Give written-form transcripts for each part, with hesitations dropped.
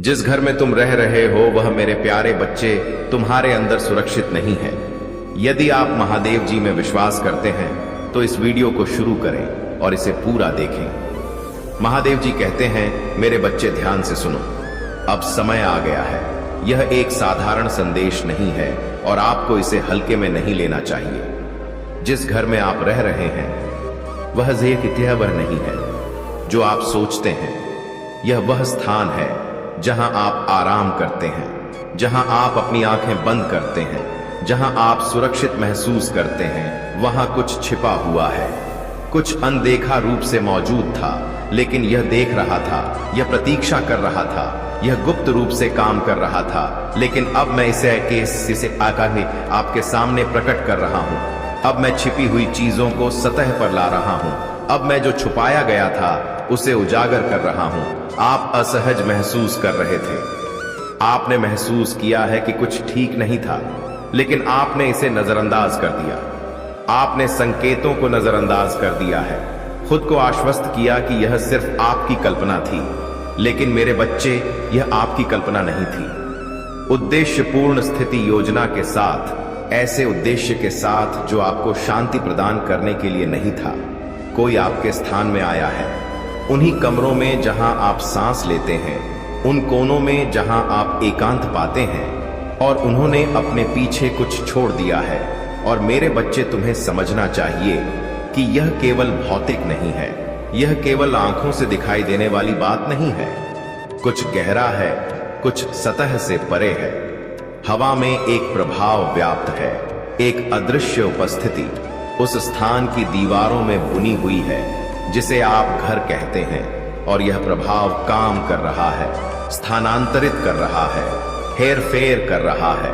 जिस घर में तुम रह रहे हो वह मेरे प्यारे बच्चे तुम्हारे अंदर सुरक्षित नहीं है। यदि आप महादेव जी में विश्वास करते हैं तो इस वीडियो को शुरू करें और इसे पूरा देखें। महादेव जी कहते हैं, मेरे बच्चे ध्यान से सुनो, अब समय आ गया है। यह एक साधारण संदेश नहीं है और आपको इसे हल्के में नहीं लेना चाहिए। जिस घर में आप रह रहे हैं वह वह नहीं है जो आप सोचते हैं। यह वह स्थान है जहां आप आराम करते हैं, जहां आप अपनी आंखें बंद करते हैं, जहां आप सुरक्षित महसूस करते हैं। वहां कुछ छिपा हुआ है, कुछ अनदेखा रूप से मौजूद था, लेकिन यह देख रहा था, यह प्रतीक्षा कर रहा था, यह गुप्त रूप से काम कर रहा था। लेकिन अब मैं इसे आकर आपके सामने प्रकट कर रहा हूं। अब मैं छिपी हुई चीजों को सतह पर ला रहा हूं। अब मैं जो छुपाया गया था उसे उजागर कर रहा हूं। आप असहज महसूस कर रहे थे, आपने महसूस किया है कि कुछ ठीक नहीं था, लेकिन आपने इसे नजरअंदाज कर दिया। आपने संकेतों को नजरअंदाज कर दिया है, खुद को आश्वस्त किया कि यह सिर्फ आपकी कल्पना थी। लेकिन मेरे बच्चे, यह आपकी कल्पना नहीं थी। उद्देश्यपूर्ण स्थिति योजना के साथ, ऐसे उद्देश्य के साथ जो आपको शांति प्रदान करने के लिए नहीं था, कोई आपके स्थान में आया है। उन्हीं कमरों में जहां आप सांस लेते हैं, उन कोनों में जहां आप एकांत पाते हैं, और उन्होंने अपने पीछे कुछ छोड़ दिया है। और मेरे बच्चे, तुम्हें समझना चाहिए कि यह केवल भौतिक नहीं है, यह केवल आंखों से दिखाई देने वाली बात नहीं है। कुछ गहरा है, कुछ सतह से परे है। हवा में एक प्रभाव व्याप्त है, एक अदृश्य उपस्थिति उस स्थान की दीवारों में बुनी हुई है जिसे आप घर कहते हैं। और यह प्रभाव काम कर रहा है, स्थानांतरित कर रहा है, हेर फेर कर रहा है,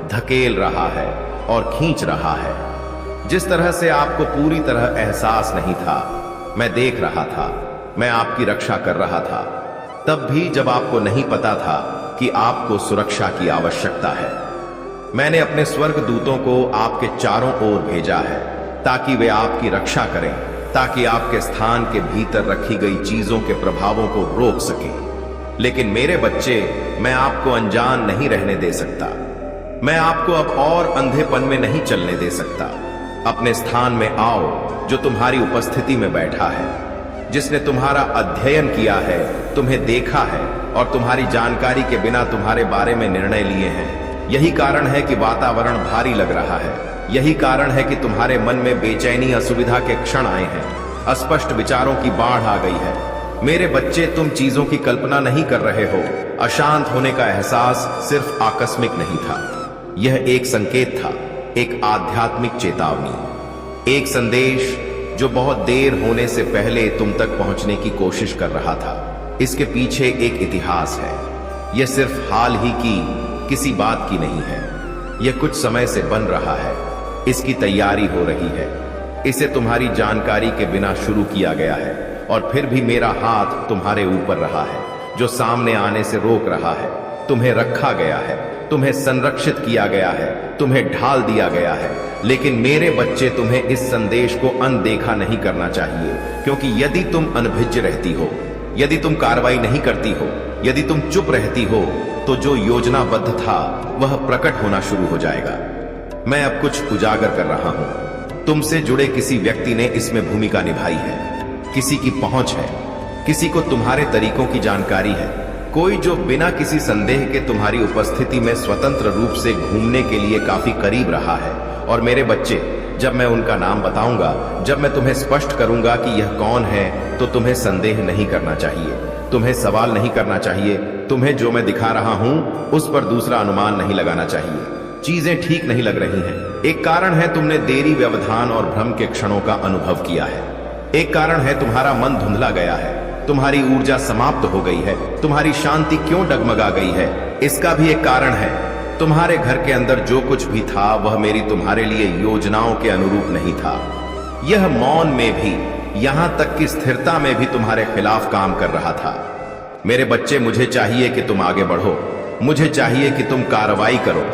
धकेल रहा है और खींच रहा है। जिस तरह से आपको पूरी तरह एहसास नहीं था, मैं देख रहा था, मैं आपकी रक्षा कर रहा था, तब भी जब आपको नहीं पता था कि आपको सुरक्षा की आवश्यकता है। मैंने अपने स्वर्ग दूतों को आपके चारों ओर भेजा है ताकि वे आपकी रक्षा करें, ताकि आपके स्थान के भीतर रखी गई चीजों के प्रभावों को रोक सकें। लेकिन मेरे बच्चे, मैं आपको अनजान नहीं रहने दे सकता। मैं आपको अब और अंधेपन में नहीं चलने दे सकता। अपने स्थान में आओ जो तुम्हारी उपस्थिति में बैठा है, जिसने तुम्हारा अध्ययन किया है, तुम्हें देखा है और तुम्हारी जानकारी के बिना तुम्हारे बारे में निर्णय लिए हैं। यही कारण है कि वातावरण भारी लग रहा है। यही कारण है कि तुम्हारे मन में बेचैनी, असुविधा के क्षण आए हैं, अस्पष्ट विचारों की बाढ़ आ गई है। मेरे बच्चे, तुम चीजों की कल्पना नहीं कर रहे हो। अशांत होने का एहसास सिर्फ आकस्मिक नहीं था, यह एक संकेत था, एक आध्यात्मिक चेतावनी, एक संदेश जो बहुत देर होने से पहले तुम तक पहुंचने की कोशिश कर रहा था। इसके पीछे एक इतिहास है। यह सिर्फ हाल ही की किसी बात की नहीं है, यह कुछ समय से बन रहा है। इसकी तैयारी हो रही है। इसे तुम्हारी जानकारी के बिना शुरू किया गया है, और फिर भी मेरा हाथ तुम्हारे ऊपर रहा है, जो सामने आने से रोक रहा है। तुम्हें रखा गया है, तुम्हें संरक्षित किया गया है, तुम्हें ढाल दिया गया है। लेकिन मेरे बच्चे, तुम्हें इस संदेश को अनदेखा नहीं करना चाहिए, क्योंकि यदि तुम अनभिज्ञ रहती हो, यदि तुम कार्रवाई नहीं करती हो, यदि तुम चुप रहती हो, तो जो योजनाबद्ध था वह प्रकट होना शुरू हो जाएगा। मैं अब कुछ उजागर कर रहा हूं। तुमसे जुड़े किसी व्यक्ति ने इसमें भूमिका निभाई है, किसी की पहुंच है, किसी को तुम्हारे तरीकों की जानकारी है, कोई जो बिना किसी संदेह के तुम्हारी उपस्थिति में स्वतंत्र रूप से घूमने के लिए काफी करीब रहा है। और मेरे बच्चे, जब मैं उनका नाम बताऊंगा, जब मैं तुम्हें स्पष्ट करूंगा कि यह कौन है, तो तुम्हें संदेह नहीं करना चाहिए, तुम्हें सवाल नहीं करना चाहिए। तुम्हें जो मैं दिखा रहा हूं उस पर दूसरा अनुमान नहीं लगाना चाहिए। चीजें ठीक नहीं लग रही हैं। एक कारण है तुमने देरी, व्यवधान और भ्रम के क्षणों का अनुभव किया है। एक कारण है तुम्हारा मन धुंधला गया है, तुम्हारी ऊर्जा समाप्त हो गई है, तुम्हारी शांति क्यों डगमगा गई है। इसका भी एक कारण है, तुम्हारे घर के अंदर जो कुछ भी था वह मेरी तुम्हारे लिए योजनाओं के अनुरूप नहीं था। यह मौन में भी, यहां तक कि स्थिरता में भी तुम्हारे खिलाफ काम कर रहा था। मेरे बच्चे, मुझे चाहिए कि तुम आगे बढ़ो, मुझे चाहिए कि तुम कार्रवाई करो,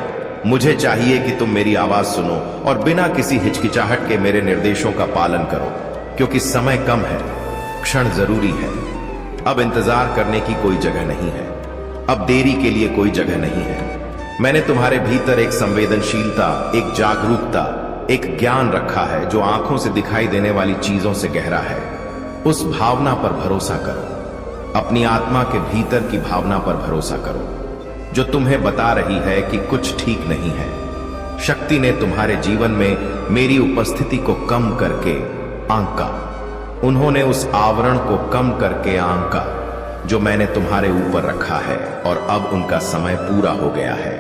मुझे चाहिए कि तुम मेरी आवाज सुनो और बिना किसी हिचकिचाहट के मेरे निर्देशों का पालन करो, क्योंकि समय कम है, क्षण जरूरी है। अब इंतजार करने की कोई जगह नहीं है। अब देरी के लिए कोई जगह नहीं है। मैंने तुम्हारे भीतर एक संवेदनशीलता, एक जागरूकता, एक ज्ञान रखा है जो आंखों से दिखाई देने वाली चीजों से गहरा है। उस भावना पर भरोसा करो, अपनी आत्मा के भीतर की भावना पर भरोसा करो जो तुम्हें बता रही है कि कुछ ठीक नहीं है। शक्ति ने तुम्हारे जीवन में मेरी उपस्थिति को कम करके आंका। उन्होंने उस आवरण को कम करके आंका जो मैंने तुम्हारे ऊपर रखा है, और अब उनका समय पूरा हो गया है।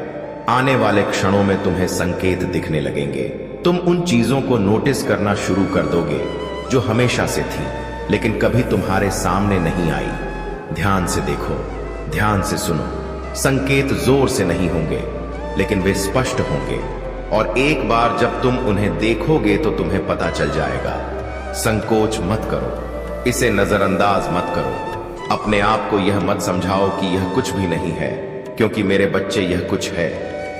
आने वाले क्षणों में तुम्हें संकेत दिखने लगेंगे। तुम उन चीजों को नोटिस करना शुरू कर दोगे जो हमेशा से थी लेकिन कभी तुम्हारे सामने नहीं आई। ध्यान से देखो, ध्यान से सुनो। संकेत जोर से नहीं होंगे लेकिन वे स्पष्ट होंगे, और एक बार जब तुम उन्हें देखोगे तो तुम्हें पता चल जाएगा। संकोच मत करो, इसे नजरअंदाज मत करो। अपने आप को यह मत समझाओ कि यह कुछ भी नहीं है, क्योंकि मेरे बच्चे यह कुछ है।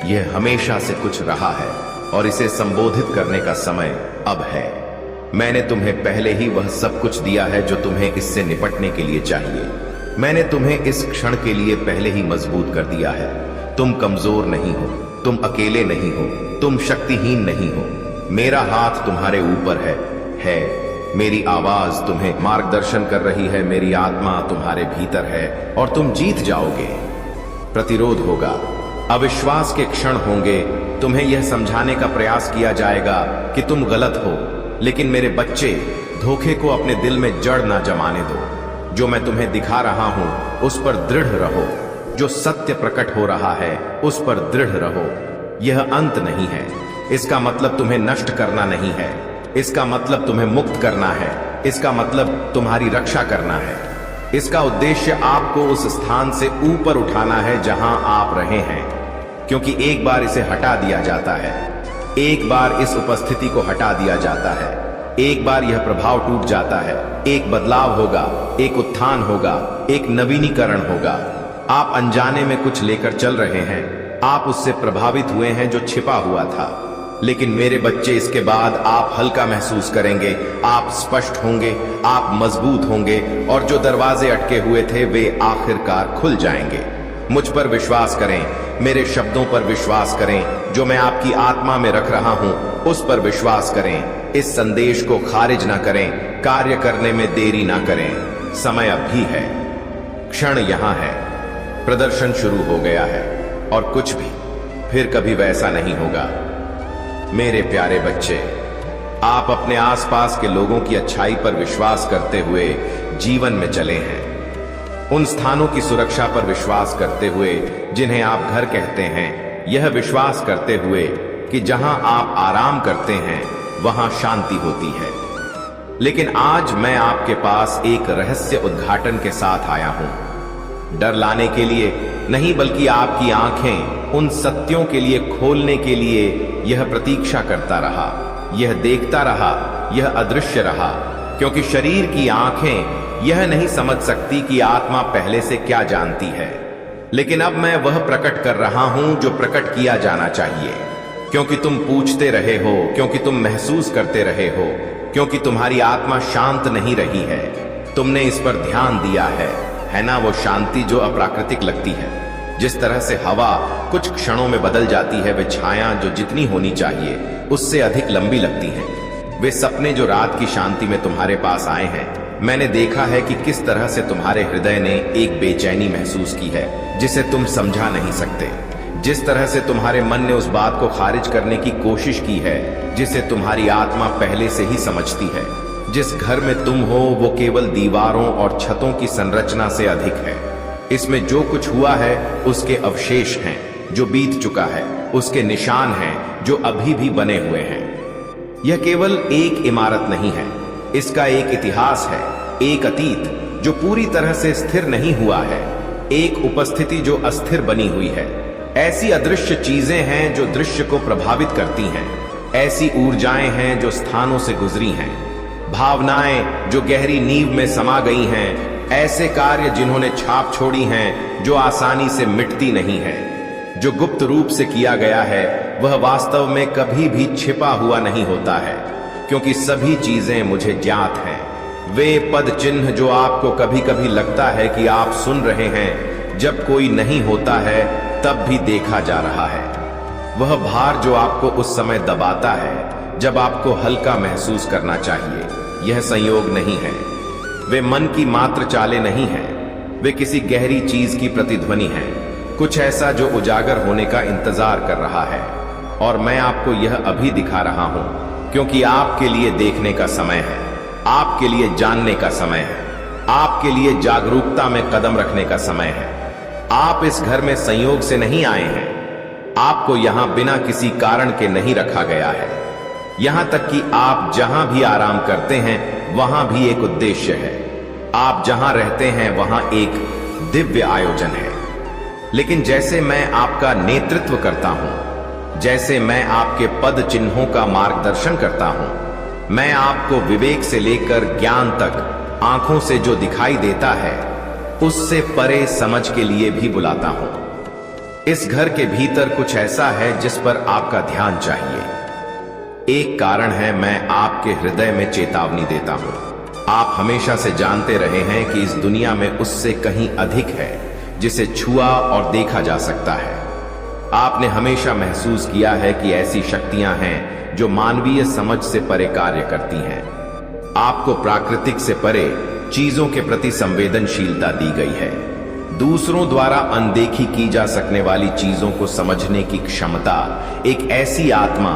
यह हमेशा से कुछ रहा है और इसे संबोधित करने का समय अब है। मैंने तुम्हें पहले ही वह सब कुछ दिया है जो तुम्हें इससे निपटने के लिए चाहिए। मैंने तुम्हें इस क्षण के लिए पहले ही मजबूत कर दिया है। तुम कमजोर नहीं हो, तुम अकेले नहीं हो, तुम शक्तिहीन नहीं हो। मेरा हाथ तुम्हारे ऊपर है। मेरी आवाज तुम्हें मार्गदर्शन कर रही है, मेरी आत्मा तुम्हारे भीतर है और तुम जीत जाओगे। प्रतिरोध होगा, अविश्वास के क्षण होंगे, तुम्हें यह समझाने का प्रयास किया जाएगा कि तुम गलत हो, लेकिन मेरे बच्चे, धोखे को अपने दिल में जड़ ना जमाने दो। जो मैं तुम्हें दिखा रहा हूं उस पर दृढ़ रहो। जो सत्य प्रकट हो रहा है उस पर दृढ़ रहो। यह अंत नहीं है, इसका मतलब तुम्हें नष्ट करना नहीं है, इसका मतलब तुम्हें मुक्त करना है, इसका मतलब तुम्हारी रक्षा करना है। इसका उद्देश्य आपको उस स्थान से ऊपर उठाना है जहां आप रहे हैं, क्योंकि एक बार इसे हटा दिया जाता है, एक बार इस उपस्थिति को हटा दिया जाता है, एक बार यह प्रभाव टूट जाता है, एक बदलाव होगा, एक उत्थान होगा, एक नवीनीकरण होगा। आप अनजाने में कुछ लेकर चल रहे हैं, आप उससे प्रभावित हुए हैं जो छिपा हुआ था, लेकिन मेरे बच्चे, इसके बाद आप हल्का महसूस करेंगे, आप स्पष्ट होंगे, आप मजबूत होंगे, और जो दरवाजे अटके हुए थे वे आखिरकार खुल जाएंगे। मुझ पर विश्वास करें, मेरे शब्दों पर विश्वास करें, जो मैं आपकी आत्मा में रख रहा हूं उस पर विश्वास करें। इस संदेश को खारिज ना करें, कार्य करने में देरी ना करें। समय अब भी है, क्षण यहां है, प्रदर्शन शुरू हो गया है, और कुछ भी फिर कभी वैसा नहीं होगा। मेरे प्यारे बच्चे, आप अपने आसपास के लोगों की अच्छाई पर विश्वास करते हुए जीवन में चले हैं। उन स्थानों की सुरक्षा पर विश्वास करते हुए जिन्हें आप घर कहते हैं, यह विश्वास करते हुए कि जहां आप आराम करते हैं वहां शांति होती है। लेकिन आज मैं आपके पास एक रहस्य उद्घाटन के साथ आया हूं। डर लाने के लिए नहीं, बल्कि आपकी आंखें उन सत्यों के लिए खोलने के लिए। यह प्रतीक्षा करता रहा, यह देखता रहा, यह अदृश्य रहा, क्योंकि शरीर की आंखें यह नहीं समझ सकती कि आत्मा पहले से क्या जानती है। लेकिन अब मैं वह प्रकट कर रहा हूं जो प्रकट किया जाना चाहिए, क्योंकि तुम पूछते रहे हो, क्योंकि तुम महसूस करते रहे हो, क्योंकि तुम्हारी आत्मा शांत नहीं रही है। तुमने इस पर ध्यान दिया है ना? वो शांति जो अप्राकृतिक लगती है। जिस तरह से हवा कुछ क्षणों में बदल जाती है, वे छाया जो जितनी होनी चाहिए उससे अधिक लंबी लगती हैं। वे सपने जो रात की शांति में तुम्हारे पास आए हैं, मैंने देखा है कि किस तरह से तुम्हारे हृदय ने एक बेचैनी महसूस की है जिसे तुम समझा नहीं सकते। जिस तरह से तुम्हारे मन ने उस बात को खारिज करने की कोशिश की है जिसे तुम्हारी आत्मा पहले से ही समझती है। जिस घर में तुम हो वो केवल दीवारों और छतों की संरचना से अधिक है। इसमें जो कुछ हुआ है उसके अवशेष हैं जो बीत चुका है, उसके निशान हैं जो अभी भी बने हुए हैं। यह केवल एक इमारत नहीं है, इसका एक इतिहास है, एक अतीत जो पूरी तरह से स्थिर नहीं हुआ है, एक उपस्थिति जो अस्थिर बनी हुई है। ऐसी अदृश्य चीजें हैं जो दृश्य को प्रभावित करती हैं, ऐसी ऊर्जाएं हैं जो स्थानों से गुजरी हैं, भावनाएं जो गहरी नींव में समा गई हैं, ऐसे कार्य जिन्होंने छाप छोड़ी हैं जो आसानी से मिटती नहीं है। जो गुप्त रूप से किया गया है वह वास्तव में कभी भी छिपा हुआ नहीं होता है, क्योंकि सभी चीजें मुझे ज्ञात हैं। वे पद चिन्ह जो आपको कभी कभी लगता है कि आप सुन रहे हैं, जब कोई नहीं होता है तब भी देखा जा रहा है। वह भार जो आपको उस समय दबाता है जब आपको हल्का महसूस करना चाहिए, यह संयोग नहीं है। वे मन की मात्र चालें नहीं हैं, वे किसी गहरी चीज की प्रतिध्वनि है, कुछ ऐसा जो उजागर होने का इंतजार कर रहा है। और मैं आपको यह अभी दिखा रहा हूं क्योंकि आपके लिए देखने का समय है, आपके लिए जानने का समय है, आपके लिए जागरूकता में कदम रखने का समय है। आप इस घर में संयोग से नहीं आए हैं, आपको यहां बिना किसी कारण के नहीं रखा गया है। यहां तक कि आप जहां भी आराम करते हैं वहां भी एक उद्देश्य है। आप जहां रहते हैं वहां एक दिव्य आयोजन है। लेकिन जैसे मैं आपका नेतृत्व करता हूं, जैसे मैं आपके पद चिन्हों का मार्गदर्शन करता हूं, मैं आपको विवेक से लेकर ज्ञान तक आंखों से जो दिखाई देता है उससे परे समझ के लिए भी बुलाता हूं। इस घर के भीतर कुछ ऐसा है जिस पर आपका ध्यान चाहिए। एक कारण है मैं आपके हृदय में चेतावनी देता हूं। आप हमेशा से जानते रहे हैं कि इस दुनिया में उससे कहीं अधिक है जिसे छुआ और देखा जा सकता है। आपने हमेशा महसूस किया है कि ऐसी शक्तियां हैं जो मानवीय समझ से परे कार्य करती हैं। आपको प्राकृतिक से परे चीजों के प्रति संवेदनशीलता दी गई है। दूसरों द्वारा अनदेखी की जा सकने वाली चीजों को समझने की क्षमता, एक ऐसी आत्मा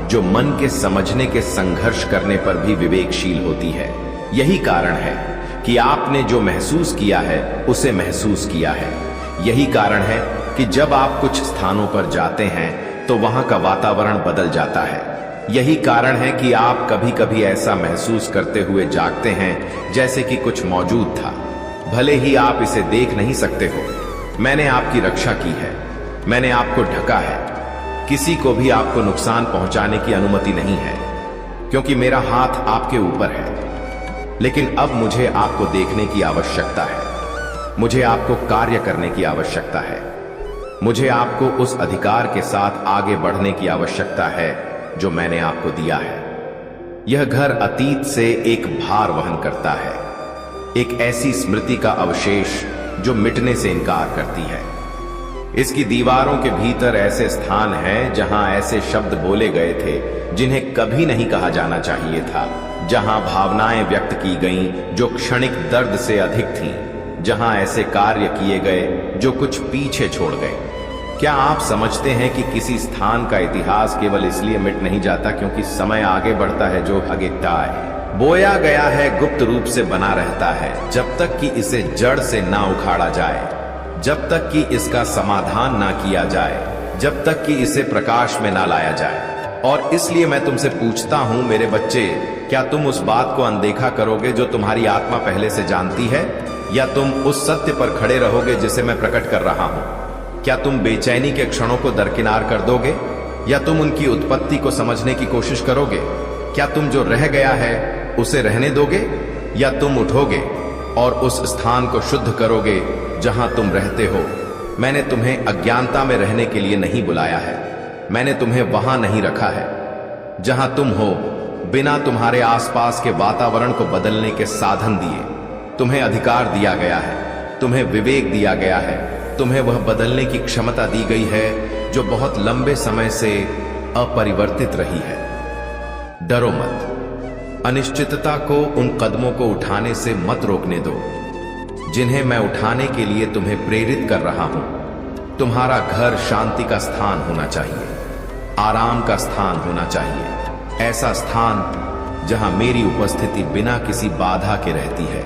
जो मन के समझने के संघर्ष करने पर भी विवेकशील होती है। यही कारण है कि आपने जो महसूस किया है उसे महसूस किया है। यही कारण है कि जब आप कुछ स्थानों पर जाते हैं तो वहां का वातावरण बदल जाता है। यही कारण है कि आप कभी कभी ऐसा महसूस करते हुए जागते हैं जैसे कि कुछ मौजूद था, भले ही आप इसे देख नहीं सकते हो। मैंने आपकी रक्षा की है, मैंने आपको ढका है। किसी को भी आपको नुकसान पहुंचाने की अनुमति नहीं है क्योंकि मेरा हाथ आपके ऊपर है। लेकिन अब मुझे आपको देखने की आवश्यकता है, मुझे आपको कार्य करने की आवश्यकता है, मुझे आपको उस अधिकार के साथ आगे बढ़ने की आवश्यकता है जो मैंने आपको दिया है। यह घर अतीत से एक भार वहन करता है, एक ऐसी स्मृति का अवशेष जो मिटने से इनकार करती है। इसकी दीवारों के भीतर ऐसे स्थान हैं जहां ऐसे शब्द बोले गए थे जिन्हें कभी नहीं कहा जाना चाहिए था, जहां भावनाएं व्यक्त की गईं जो क्षणिक दर्द से अधिक थीं, जहां ऐसे कार्य किए गए जो कुछ पीछे छोड़ गए। क्या आप समझते हैं कि किसी स्थान का इतिहास केवल इसलिए मिट नहीं जाता क्योंकि समय आगे बढ़ता है? जो हगीकता है, बोया गया है, गुप्त रूप से बना रहता है जब तक कि इसे जड़ से ना उखाड़ा जाए, जब तक कि इसका समाधान ना किया जाए, जब तक कि इसे प्रकाश में ना लाया जाए। और इसलिए मैं तुमसे पूछता हूं मेरे बच्चे, क्या तुम उस बात को अनदेखा करोगे जो तुम्हारी आत्मा पहले से जानती है, या तुम उस सत्य पर खड़े रहोगे जिसे मैं प्रकट कर रहा हूं? क्या तुम बेचैनी के क्षणों को दरकिनार कर दोगे, या तुम उनकी उत्पत्ति को समझने की कोशिश करोगे? क्या तुम जो रह गया है उसे रहने दोगे, या तुम उठोगे और उस स्थान को शुद्ध करोगे जहां तुम रहते हो? मैंने तुम्हें अज्ञानता में रहने के लिए नहीं बुलाया है, मैंने तुम्हें वहां नहीं रखा है जहां तुम हो। बिना तुम्हारे आसपास के वातावरण को बदलने के साधन दिए तुम्हें अधिकार दिया गया है, तुम्हें विवेक दिया गया है, तुम्हें वह बदलने की क्षमता दी गई है जो बहुत लंबे समय से अपरिवर्तित रही है। डरो मत, अनिश्चितता को उन कदमों को उठाने से मत रोकने दो जिन्हें मैं उठाने के लिए तुम्हें प्रेरित कर रहा हूं। तुम्हारा घर शांति का स्थान होना चाहिए, आराम का स्थान होना चाहिए, ऐसा स्थान जहां मेरी उपस्थिति बिना किसी बाधा के रहती है।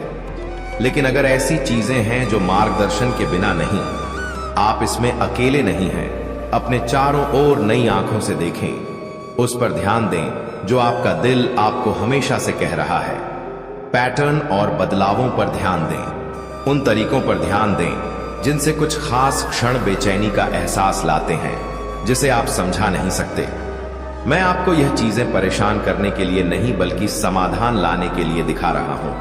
लेकिन अगर ऐसी चीजें हैं जो मार्गदर्शन के बिना नहीं, आप इसमें अकेले नहीं हैं, अपने चारों ओर नई आंखों से देखें, उस पर ध्यान दें जो आपका दिल आपको हमेशा से कह रहा है। पैटर्न और बदलावों पर ध्यान दें, उन तरीकों पर ध्यान दें जिनसे कुछ खास क्षण बेचैनी का एहसास लाते हैं जिसे आप समझा नहीं सकते। मैं आपको यह चीजें परेशान करने के लिए नहीं बल्कि समाधान लाने के लिए दिखा रहा हूं,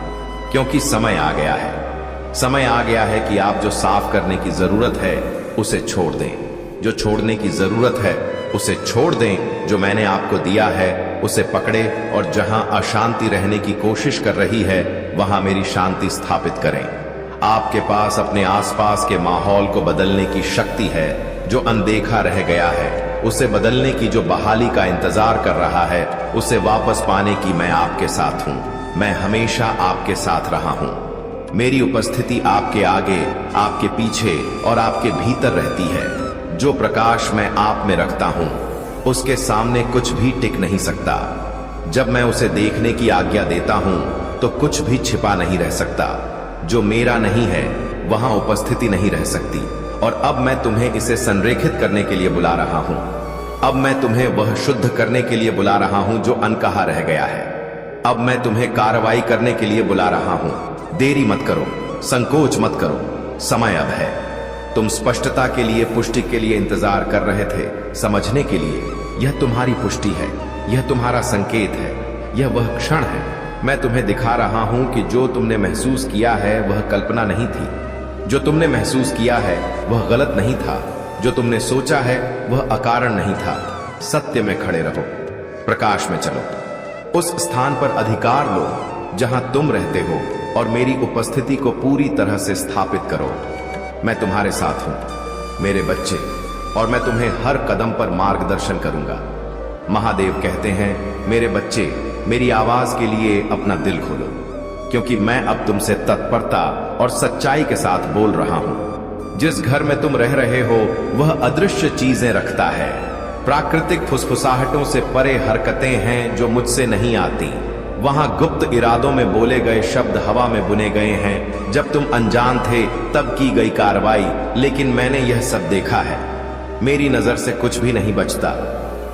क्योंकि समय आ गया है। समय आ गया है कि आप जो साफ करने की जरूरत है उसे छोड़ दें, जो छोड़ने की जरूरत है उसे छोड़ दें, जो मैंने आपको दिया है उसे पकड़े और जहां अशांति रहने की कोशिश कर रही है वहां मेरी शांति स्थापित करें। आपके पास अपने आसपास के माहौल को बदलने की शक्ति है। जो अनदेखा रह गया है, उसे बदलने की जो बहाली का इंतजार कर रहा है, उसे वापस पाने की मैं आपके साथ हूं। मैं हमेशा आपके साथ रहा हूं। मेरी उपस्थिति आपके आगे, आपके पीछे और आपके भीतर रहती है। जो प्रकाश मैं आप में रखता हूं, उसके सामने कुछ भी टिक नहीं सकता। जब मैं उसे देखने की आज्ञा देता हूं, तो कुछ भी छिपा नहीं रह सकता। जो मेरा नहीं है, वहां उपस्थिति नहीं रह सकती। और अब मैं तुम्हें इसे संरेखित करने के लिए बुला रहा हूं। अब मैं तुम्हें वह शुद्ध करने के लिए बुला रहा हूं जो अनकहा रह गया है। अब मैं तुम्हें कार्रवाई करने के लिए बुला रहा हूं। देरी मत करो, संकोच मत करो, समय अब है। तुम स्पष्टता के लिए, पुष्टि के लिए इंतजार कर रहे थे, समझने के लिए। यह तुम्हारी पुष्टि है, यह तुम्हारा संकेत है, यह वह क्षण है। मैं तुम्हें दिखा रहा हूं कि जो तुमने महसूस किया है वह कल्पना नहीं थी। जो तुमने महसूस किया है वह गलत नहीं था। जो तुमने सोचा है वह अकारण नहीं था। सत्य में खड़े रहो, प्रकाश में चलो। उस स्थान पर अधिकार लो जहां तुम रहते हो और मेरी उपस्थिति को पूरी तरह से स्थापित करो। मैं तुम्हारे साथ हूं मेरे बच्चे, और मैं तुम्हें हर कदम पर मार्गदर्शन करूंगा। महादेव कहते हैं, मेरे बच्चे, मेरी आवाज के लिए अपना दिल खोलो, क्योंकि मैं अब तुमसे तत्परता और सच्चाई के साथ बोल रहा हूं। जिस घर में तुम रह रहे हो वह अदृश्य चीजें रखता है। प्राकृतिक फुसफुसाहटों से परे हरकतें हैं जो मुझसे नहीं आती। वहां गुप्त इरादों में बोले गए शब्द हवा में बुने गए हैं। जब तुम अनजान थे तब की गई कार्रवाई, लेकिन मैंने यह सब देखा है। मेरी नजर से कुछ भी नहीं बचता।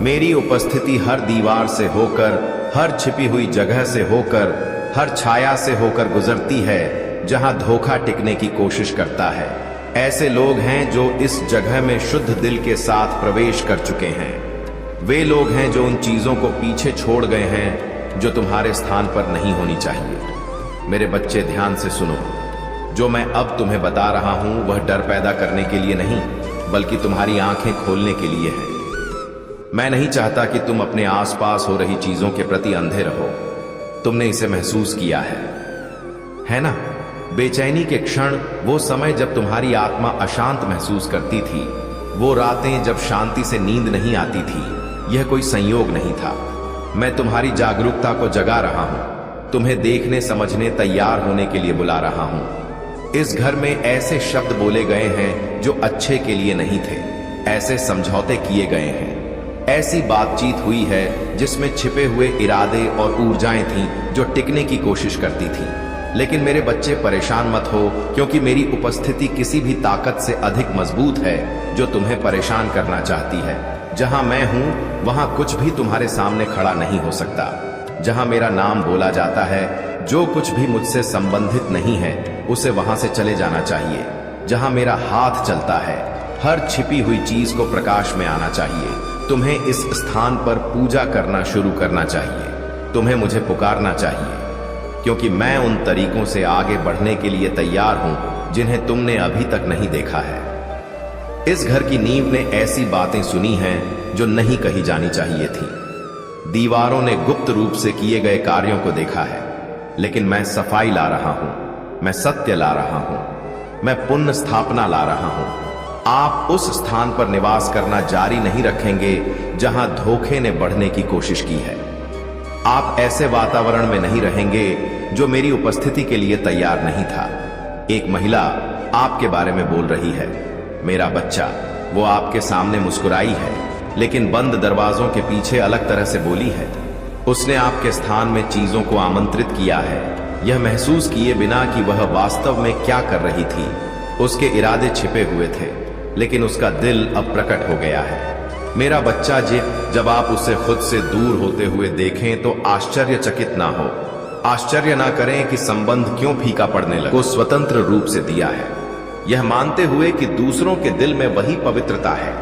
मेरी उपस्थिति हर दीवार से होकर, हर छिपी हुई जगह से होकर, हर छाया से होकर गुजरती है जहां धोखा टिकने की कोशिश करता है। ऐसे लोग हैं जो इस जगह में शुद्ध दिल के साथ प्रवेश कर चुके हैं। वे लोग हैं जो उन चीजों को पीछे छोड़ गए हैं जो तुम्हारे स्थान पर नहीं होनी चाहिए। मेरे बच्चे, ध्यान से सुनो। जो मैं अब तुम्हें बता रहा हूं वह डर पैदा करने के लिए नहीं, बल्कि तुम्हारी आंखें खोलने के लिए है। मैं नहीं चाहता कि तुम अपने आसपास हो रही चीजों के प्रति अंधे रहो। तुमने इसे महसूस किया है ना? बेचैनी के क्षण, वो समय जब तुम्हारी आत्मा अशांत महसूस करती थी, वो रातें जब शांति से नींद नहीं आती थी। यह कोई संयोग नहीं था। मैं तुम्हारी जागरूकता को जगा रहा हूं, तुम्हें देखने समझने तैयार होने के लिए बुला रहा हूं। इस घर में ऐसे शब्द बोले गए हैं जो अच्छे के लिए नहीं थे। ऐसे समझौते किए गए हैं, ऐसी बातचीत हुई है जिसमें छिपे हुए इरादे और ऊर्जाएं थीं जो टिकने की कोशिश करती थीं। लेकिन मेरे बच्चे, परेशान मत हो, क्योंकि मेरी उपस्थिति किसी भी ताकत से अधिक मजबूत है जो तुम्हें परेशान करना चाहती है। जहां मैं हूं वहां कुछ भी तुम्हारे सामने खड़ा नहीं हो सकता। जहां मेरा नाम बोला जाता है, जो कुछ भी मुझसे संबंधित नहीं है उसे वहां से चले जाना चाहिए। जहां मेरा हाथ चलता है, हर छिपी हुई चीज को प्रकाश में आना चाहिए। तुम्हें इस स्थान पर पूजा करना शुरू करना चाहिए। तुम्हें मुझे पुकारना चाहिए, क्योंकि मैं उन तरीकों से आगे बढ़ने के लिए तैयार हूं जिन्हें तुमने अभी तक नहीं देखा है। इस घर की नींव ने ऐसी बातें सुनी हैं जो नहीं कही जानी चाहिए थी। दीवारों ने गुप्त रूप से किए गए कार्यों को देखा है, लेकिन मैं सफाई ला रहा हूं, मैं सत्य ला रहा हूं, मैं पुण्य स्थापना ला रहा हूं। आप उस स्थान पर निवास करना जारी नहीं रखेंगे जहां धोखे ने बढ़ने की कोशिश की है। आप ऐसे वातावरण में नहीं रहेंगे जो मेरी उपस्थिति के लिए तैयार नहीं था। एक महिला आपके बारे में बोल रही है, मेरा बच्चा। वो आपके सामने मुस्कुराई है, लेकिन बंद दरवाजों के पीछे अलग तरह से बोली है। उसने आपके स्थान में चीजों को आमंत्रित किया है, यह महसूस किए बिना कि वह वास्तव में क्या कर रही थी। उसके इरादे छिपे हुए थे, लेकिन उसका दिल अब प्रकट हो गया है। मेरा बच्चा, जब आप उसे खुद से दूर होते हुए देखें तो आश्चर्यचकित ना हो। आश्चर्य ना करें कि संबंध क्यों फीका पड़ने लगा। को स्वतंत्र रूप से दिया है, यह मानते हुए कि दूसरों के दिल में वही पवित्रता है।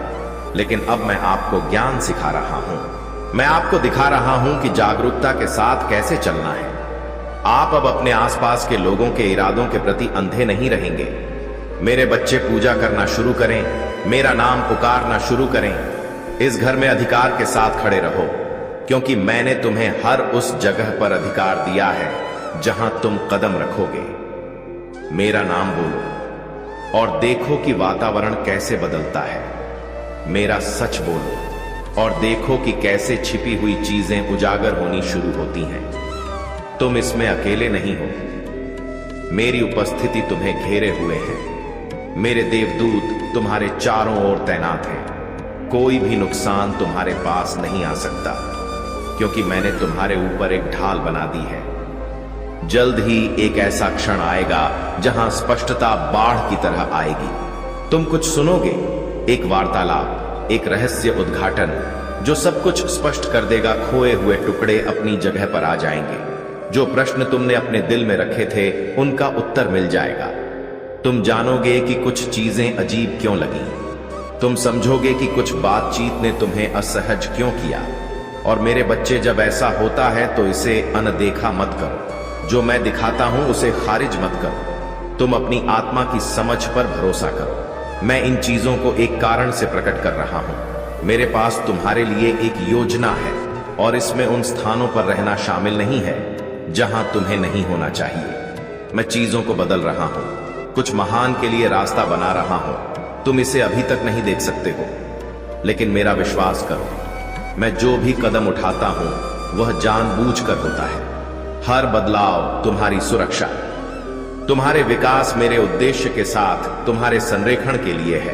लेकिन अब मैं आपको ज्ञान सिखा रहा हूं। मैं आपको दिखा रहा हूं कि जागरूकता के साथ कैसे चलना है। आप अब अपने आसपास के लोगों के इरादों के प्रति अंधे नहीं रहेंगे। मेरे बच्चे, पूजा करना शुरू करें, मेरा नाम पुकारना शुरू करें। इस घर में अधिकार के साथ खड़े रहो, क्योंकि मैंने तुम्हें हर उस जगह पर अधिकार दिया है जहां तुम कदम रखोगे। मेरा नाम बोलो और देखो कि वातावरण कैसे बदलता है। मेरा सच बोलो और देखो कि कैसे छिपी हुई चीजें उजागर होनी शुरू होती हैं। तुम इसमें अकेले नहीं हो, मेरी उपस्थिति तुम्हें घेरे हुए है। मेरे देवदूत तुम्हारे चारों ओर तैनात हैं। कोई भी नुकसान तुम्हारे पास नहीं आ सकता, क्योंकि मैंने तुम्हारे ऊपर एक ढाल बना दी है। जल्द ही एक ऐसा क्षण आएगा जहां स्पष्टता बाढ़ की तरह आएगी। तुम कुछ सुनोगे, एक वार्तालाप, एक रहस्य उद्घाटन जो सब कुछ स्पष्ट कर देगा। खोए हुए टुकड़े अपनी जगह पर आ जाएंगे। जो प्रश्न तुमने अपने दिल में रखे थे उनका उत्तर मिल जाएगा। तुम जानोगे कि कुछ चीजें अजीब क्यों लगी। तुम समझोगे कि कुछ बातचीत ने तुम्हें असहज क्यों किया। और मेरे बच्चे, जब ऐसा होता है तो इसे अनदेखा मत करो। जो मैं दिखाता हूं उसे खारिज मत करो। तुम अपनी आत्मा की समझ पर भरोसा करो। मैं इन चीजों को एक कारण से प्रकट कर रहा हूं। मेरे पास तुम्हारे लिए एक योजना है और इसमें उन स्थानों पर रहना शामिल नहीं है जहां तुम्हें नहीं होना चाहिए। मैं चीजों को बदल रहा हूं, कुछ महान के लिए रास्ता बना रहा हूं। तुम इसे अभी तक नहीं देख सकते हो, लेकिन मेरा विश्वास करो, मैं जो भी कदम उठाता हूं वह जानबूझकर होता है। हर बदलाव तुम्हारी सुरक्षा, तुम्हारे विकास मेरे उद्देश्य के साथ तुम्हारे संरेखण के लिए है।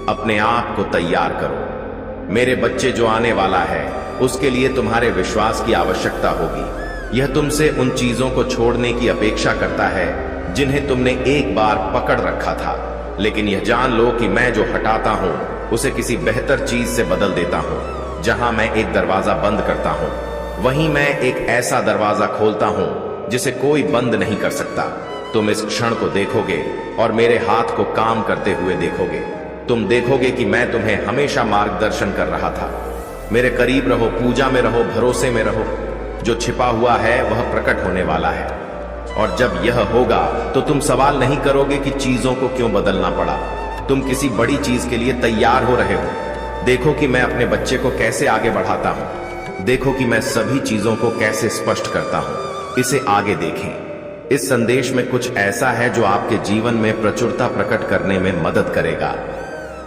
अपने आप को तैयार करो। मेरे बच्चे, जो आने वाला है उसके लिए तुम्हारे विश्वास की आवश्यकता होगी। यह तुमसे उन चीजों को छोड़ने की अपेक्षा करता है जिन्हें तुमने एक बार पकड़ रखा था। लेकिन यह जान लो कि मैं जो हटाता हूं उसे किसी बेहतर चीज से बदल देता हूं। जहां मैं एक दरवाजा बंद करता हूं, वहीं मैं एक ऐसा दरवाजा खोलता हूं जिसे कोई बंद नहीं कर सकता। तुम इस क्षण को देखोगे और मेरे हाथ को काम करते हुए देखोगे। तुम देखोगे कि मैं तुम्हें हमेशा मार्गदर्शन कर रहा था। मेरे करीब रहो, पूजा में रहो, भरोसे में रहो। जो छिपा हुआ है वह प्रकट होने वाला है, और जब यह होगा तो तुम सवाल नहीं करोगे कि चीजों को क्यों बदलना पड़ा। तुम किसी बड़ी चीज के लिए तैयार हो रहे हो। देखो कि मैं अपने बच्चे को कैसे आगे बढ़ाता हूं। देखो कि मैं सभी चीजों को कैसे स्पष्ट करता हूं। इसे आगे देखें। इस संदेश में कुछ ऐसा है जो आपके जीवन में प्रचुरता प्रकट करने में मदद करेगा।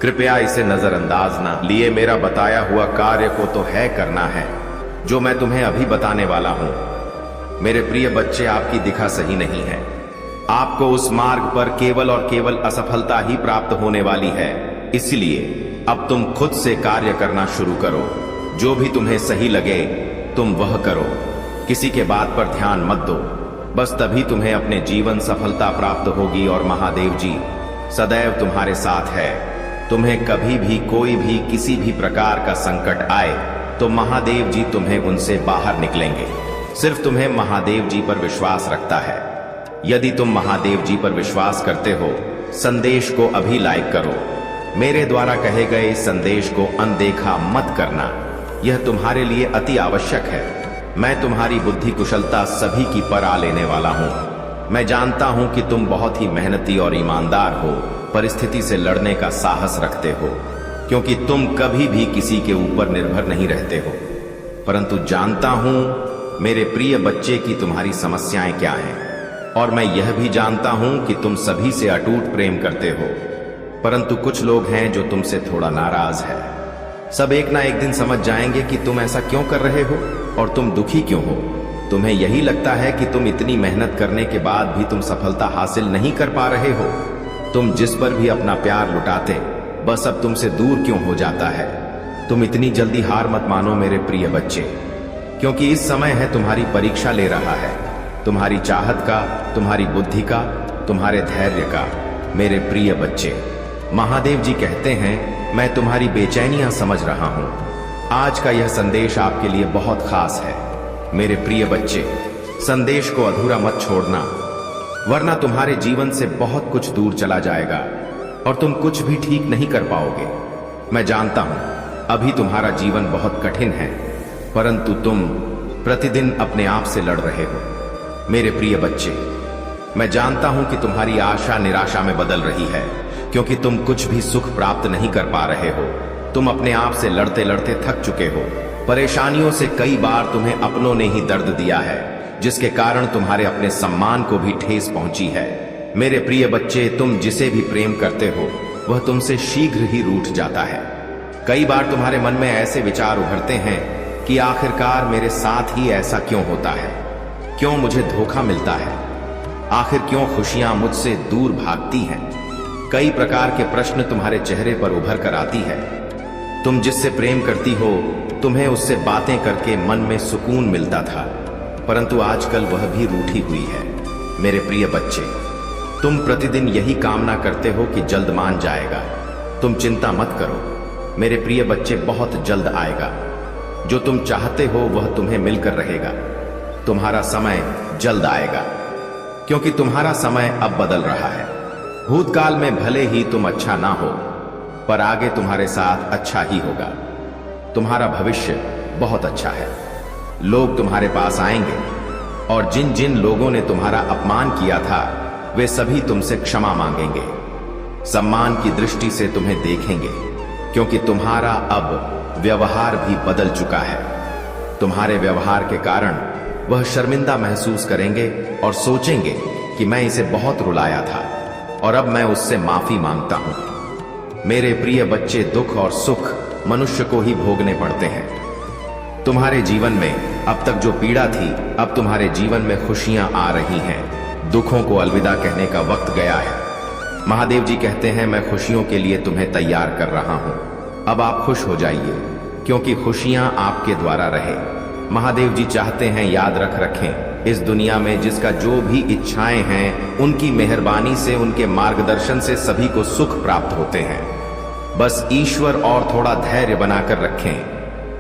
कृपया इसे नजरअंदाज ना लिए। मेरा बताया हुआ कार्य को तो है करना है जो मैं तुम्हें अभी बताने वाला हूं। मेरे प्रिय बच्चे, आपकी दिशा सही नहीं है। आपको उस मार्ग पर केवल और केवल असफलता ही प्राप्त होने वाली है। इसलिए अब तुम खुद से कार्य करना शुरू करो। जो भी तुम्हें सही लगे तुम वह करो। किसी के बात पर ध्यान मत दो। बस तभी तुम्हें अपने जीवन सफलता प्राप्त होगी। और महादेव जी सदैव तुम्हारे साथ है। तुम्हें कभी भी कोई भी किसी भी प्रकार का संकट आए तो महादेव जी तुम्हें उनसे बाहर निकलेंगे। सिर्फ तुम्हें महादेव जी पर विश्वास रखता है। यदि तुम महादेव जी पर विश्वास करते हो, संदेश को अभी लाइक करो। मेरे द्वारा कहे गए इस संदेश को अनदेखा मत करना, यह तुम्हारे लिए अति आवश्यक है। मैं तुम्हारी बुद्धि कुशलता सभी की परा लेने वाला हूं। मैं जानता हूं कि तुम बहुत ही मेहनती और ईमानदार हो, परिस्थिति से लड़ने का साहस रखते हो, क्योंकि तुम कभी भी किसी के ऊपर निर्भर नहीं रहते हो। परंतु जानता हूं मेरे प्रिय बच्चे की तुम्हारी समस्याएं क्या हैं, और मैं यह भी जानता हूं कि तुम सभी से अटूट प्रेम करते हो। परंतु कुछ लोग हैं जो तुमसे थोड़ा नाराज है। सब एक ना एक दिन समझ जाएंगे कि तुम ऐसा क्यों कर रहे हो और तुम दुखी क्यों हो। तुम्हें यही लगता है कि तुम इतनी मेहनत करने के बाद भी तुम सफलता हासिल नहीं कर पा रहे हो। तुम जिस पर भी अपना प्यार लुटाते, बस अब तुमसे दूर क्यों हो जाता है। तुम इतनी जल्दी हार मत मानो मेरे प्रिय बच्चे, क्योंकि इस समय है तुम्हारी परीक्षा ले रहा है। तुम्हारी चाहत का, तुम्हारी बुद्धि का, तुम्हारे धैर्य का। मेरे प्रिय बच्चे, महादेव जी कहते हैं, मैं तुम्हारी बेचैनियां समझ रहा हूं। आज का यह संदेश आपके लिए बहुत खास है। मेरे प्रिय बच्चे, संदेश को अधूरा मत छोड़ना, वरना तुम्हारे जीवन से बहुत कुछ दूर चला जाएगा और तुम कुछ भी ठीक नहीं कर पाओगे। मैं जानता हूं अभी तुम्हारा जीवन बहुत कठिन है, परंतु तुम प्रतिदिन अपने आप से लड़ रहे हो। मेरे प्रिय बच्चे, मैं जानता हूं कि तुम्हारी आशा निराशा में बदल रही है, क्योंकि तुम कुछ भी सुख प्राप्त नहीं कर पा रहे हो। तुम अपने आप से लड़ते लड़ते थक चुके हो। परेशानियों से कई बार तुम्हें अपनों ने ही दर्द दिया है, जिसके कारण तुम्हारे अपने सम्मान को भी ठेस पहुंची है। मेरे प्रिय बच्चे, तुम जिसे भी प्रेम करते हो वह तुमसे शीघ्र ही रूठ जाता है। कई बार तुम्हारे मन में ऐसे विचार उभरते हैं कि आखिरकार मेरे साथ ही ऐसा क्यों होता है, क्यों मुझे धोखा मिलता है, आखिर क्यों खुशियां मुझसे दूर भागती हैं। कई प्रकार के प्रश्न तुम्हारे चेहरे पर उभर कर आती है। तुम जिससे प्रेम करती हो, तुम्हें उससे बातें करके मन में सुकून मिलता था, परंतु आजकल वह भी रूठी हुई है। मेरे प्रिय बच्चे, तुम प्रतिदिन यही कामना करते हो कि जल्द मान जाएगा। तुम चिंता मत करो, मेरे प्रिय बच्चे, बहुत जल्द आएगा। जो तुम चाहते हो वह तुम्हें मिलकर रहेगा। तुम्हारा समय जल्द आएगा, क्योंकि तुम्हारा समय अब बदल रहा है। भूतकाल में भले ही तुम अच्छा ना हो, पर आगे तुम्हारे साथ अच्छा ही होगा। तुम्हारा भविष्य बहुत अच्छा है। लोग तुम्हारे पास आएंगे और जिन जिन लोगों ने तुम्हारा अपमान किया था वे सभी तुमसे क्षमा मांगेंगे, सम्मान की दृष्टि से तुम्हें देखेंगे, क्योंकि तुम्हारा अब व्यवहार भी बदल चुका है। तुम्हारे व्यवहार के कारण वह शर्मिंदा महसूस करेंगे और सोचेंगे कि मैं इसे बहुत रुलाया था और अब मैं उससे माफी मांगता हूं। मेरे प्रिय बच्चे, दुख और सुख मनुष्य को ही भोगने पड़ते हैं। तुम्हारे जीवन में अब तक जो पीड़ा थी, अब तुम्हारे जीवन में खुशियां आ रही हैं। दुखों को अलविदा कहने का वक्त गया है। महादेव जी कहते हैं, मैं खुशियों के लिए तुम्हें तैयार कर रहा हूं। अब आप खुश हो जाइए, क्योंकि खुशियां आपके द्वारा रहे। महादेव जी चाहते हैं, याद रखें, इस दुनिया में जिसका जो भी इच्छाएं हैं, उनकी मेहरबानी से, उनके मार्गदर्शन से सभी को सुख प्राप्त होते हैं। बस ईश्वर और थोड़ा धैर्य बनाकर रखें,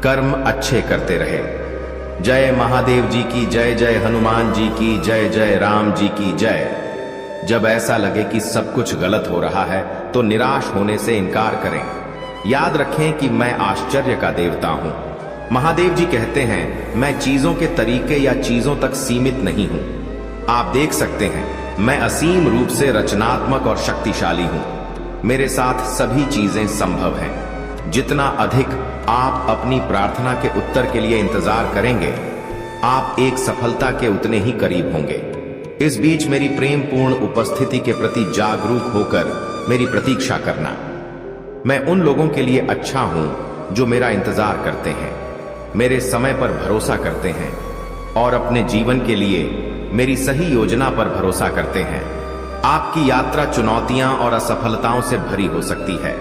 कर्म अच्छे करते रहे। जय महादेव जी की जय, जय हनुमान जी की जय, जय राम जी की जय। जब ऐसा लगे कि सब कुछ गलत हो रहा है तो निराश होने से इनकार करें। याद रखें कि मैं आश्चर्य का देवता हूं। महादेव जी कहते हैं, मैं चीजों के तरीके या चीजों तक सीमित नहीं हूं। आप देख सकते हैं, मैं असीम रूप से रचनात्मक और शक्तिशाली हूं। मेरे साथ सभी चीजें संभव हैं। जितना अधिक आप अपनी प्रार्थना के उत्तर के लिए इंतजार करेंगे, आप एक सफलता के उतने ही करीब होंगे। इस बीच मेरी प्रेम पूर्ण उपस्थिति के प्रति जागरूक होकर मेरी प्रतीक्षा करना। मैं उन लोगों के लिए अच्छा हूं जो मेरा इंतजार करते हैं, मेरे समय पर भरोसा करते हैं और अपने जीवन के लिए मेरी सही योजना पर भरोसा करते हैं। आपकी यात्रा चुनौतियां और असफलताओं से भरी हो सकती है,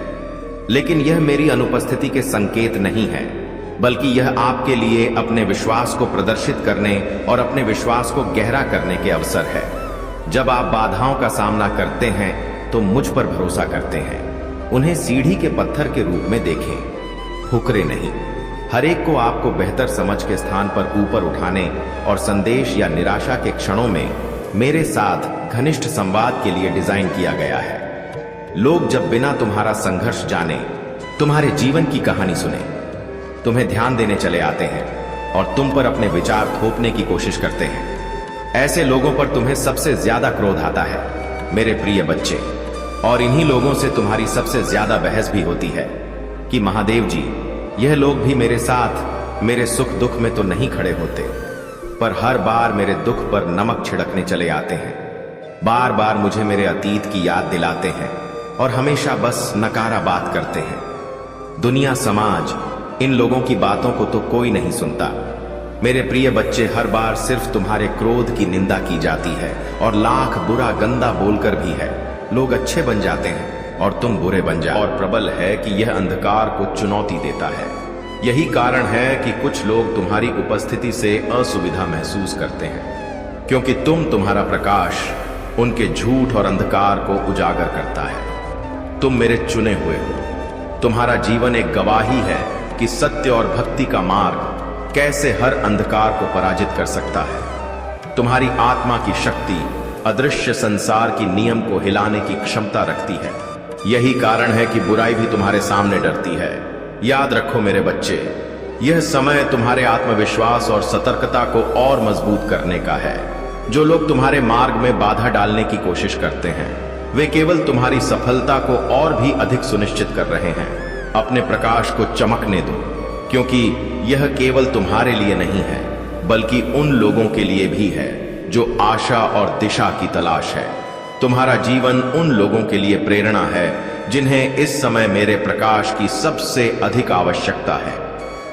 लेकिन यह मेरी अनुपस्थिति के संकेत नहीं है, बल्कि यह आपके लिए अपने विश्वास को प्रदर्शित करने और अपने विश्वास को गहरा करने के अवसर है। जब आप बाधाओं का सामना करते हैं तो मुझ पर भरोसा करते हैं। उन्हें सीढ़ी के पत्थर के रूप में देखें, फुकरे नहीं। हर एक को आपको बेहतर समझ के स्थान पर ऊपर उठाने और संदेश या निराशा के क्षणों में मेरे साथ घनिष्ठ संवाद के लिए डिजाइन किया गया है। लोग जब बिना तुम्हारा संघर्ष जाने तुम्हारे जीवन की कहानी सुने, तुम्हें ध्यान देने चले आते हैं और तुम पर अपने विचार थोपने की कोशिश करते हैं। ऐसे लोगों पर तुम्हें सबसे ज्यादा क्रोध आता है, मेरे प्रिय बच्चे, और इन्हीं लोगों से तुम्हारी सबसे ज्यादा बहस भी होती है कि महादेव जी, यह लोग भी मेरे साथ मेरे सुख दुख में तो नहीं खड़े होते, पर हर बार मेरे दुख पर नमक छिड़कने चले आते हैं। बार बार मुझे मेरे अतीत की याद दिलाते हैं और हमेशा बस नकारा बात करते हैं। दुनिया, समाज, इन लोगों की बातों को तो कोई नहीं सुनता। मेरे प्रिय बच्चे, हर बार सिर्फ तुम्हारे क्रोध की निंदा की जाती है और लाख बुरा गंदा बोलकर भी है। लोग अच्छे बन जाते हैं और तुम बुरे बन जाओ। और प्रबल है कि यह अंधकार को चुनौती देता है। यही कारण है कि कुछ लोग तुम्हारी उपस्थिति से असुविधा महसूस करते हैं, क्योंकि तुम्हारा प्रकाश उनके झूठ और अंधकार को उजागर करता है। तुम मेरे चुने हुए हो। तुम्हारा जीवन एक गवाही है कि सत्य और भक्ति का मार्ग कैसे हर अंधकार को पराजित कर सकता है। तुम्हारी आत्मा की शक्ति अदृश्य संसार की नियम को हिलाने की क्षमता रखती है। यही कारण है कि बुराई भी तुम्हारे सामने डरती है। याद रखो मेरे बच्चे, यह समय तुम्हारे आत्मविश्वास और सतर्कता को और मजबूत करने का है। जो लोग तुम्हारे मार्ग में बाधा डालने की कोशिश करते हैं, वे केवल तुम्हारी सफलता को और भी अधिक सुनिश्चित कर रहे हैं। अपने प्रकाश को चमकने दो, क्योंकि यह केवल तुम्हारे लिए नहीं है, बल्कि उन लोगों के लिए भी है जो आशा और दिशा की तलाश है। तुम्हारा जीवन उन लोगों के लिए प्रेरणा है जिन्हें इस समय मेरे प्रकाश की सबसे अधिक आवश्यकता है।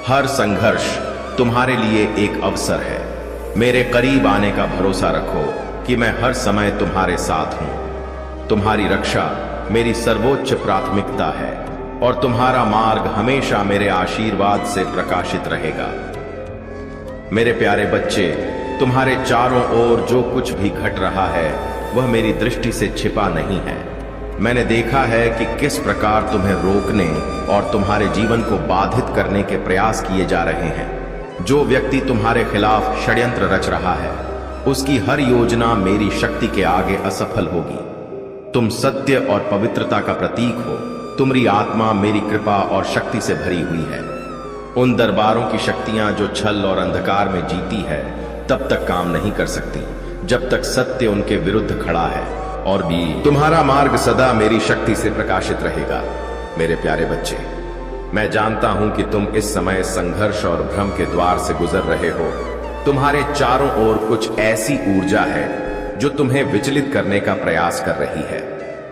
हर संघर्ष तुम्हारे लिए एक अवसर है। मेरे करीब आने का भरोसा रखो कि मैं हर समय तुम्हारे साथ हूं। तुम्हारी रक्षा मेरी सर्वोच्च प्राथमिकता है और तुम्हारा मार्ग हमेशा मेरे आशीर्वाद से प्रकाशित रहेगा। मेरे प्यारे बच्चे, तुम्हारे चारों ओर जो कुछ भी घट रहा है वह मेरी दृष्टि से छिपा नहीं है। मैंने देखा है कि किस प्रकार तुम्हें रोकने और तुम्हारे जीवन को बाधित करने के प्रयास किए जा रहे हैं। जो व्यक्ति तुम्हारे खिलाफ षड्यंत्र रच रहा है उसकी हर योजना मेरी शक्ति के आगे असफल होगी। तुम सत्य और पवित्रता का प्रतीक हो। तुम्हारी आत्मा मेरी कृपा और शक्ति से भरी हुई है। उन दरबारों की शक्तियां जो छल और अंधकार में जीती है तब तक काम नहीं कर सकती जब तक सत्य उनके विरुद्ध खड़ा है। और भी तुम्हारा मार्ग सदा मेरी शक्ति से प्रकाशित रहेगा। मेरे प्यारे बच्चे, मैं जानता हूं कि तुम इस समय संघर्ष और भ्रम के द्वार से गुजर रहे हो। तुम्हारे चारों ओर कुछ ऐसी ऊर्जा है जो तुम्हें विचलित करने का प्रयास कर रही है।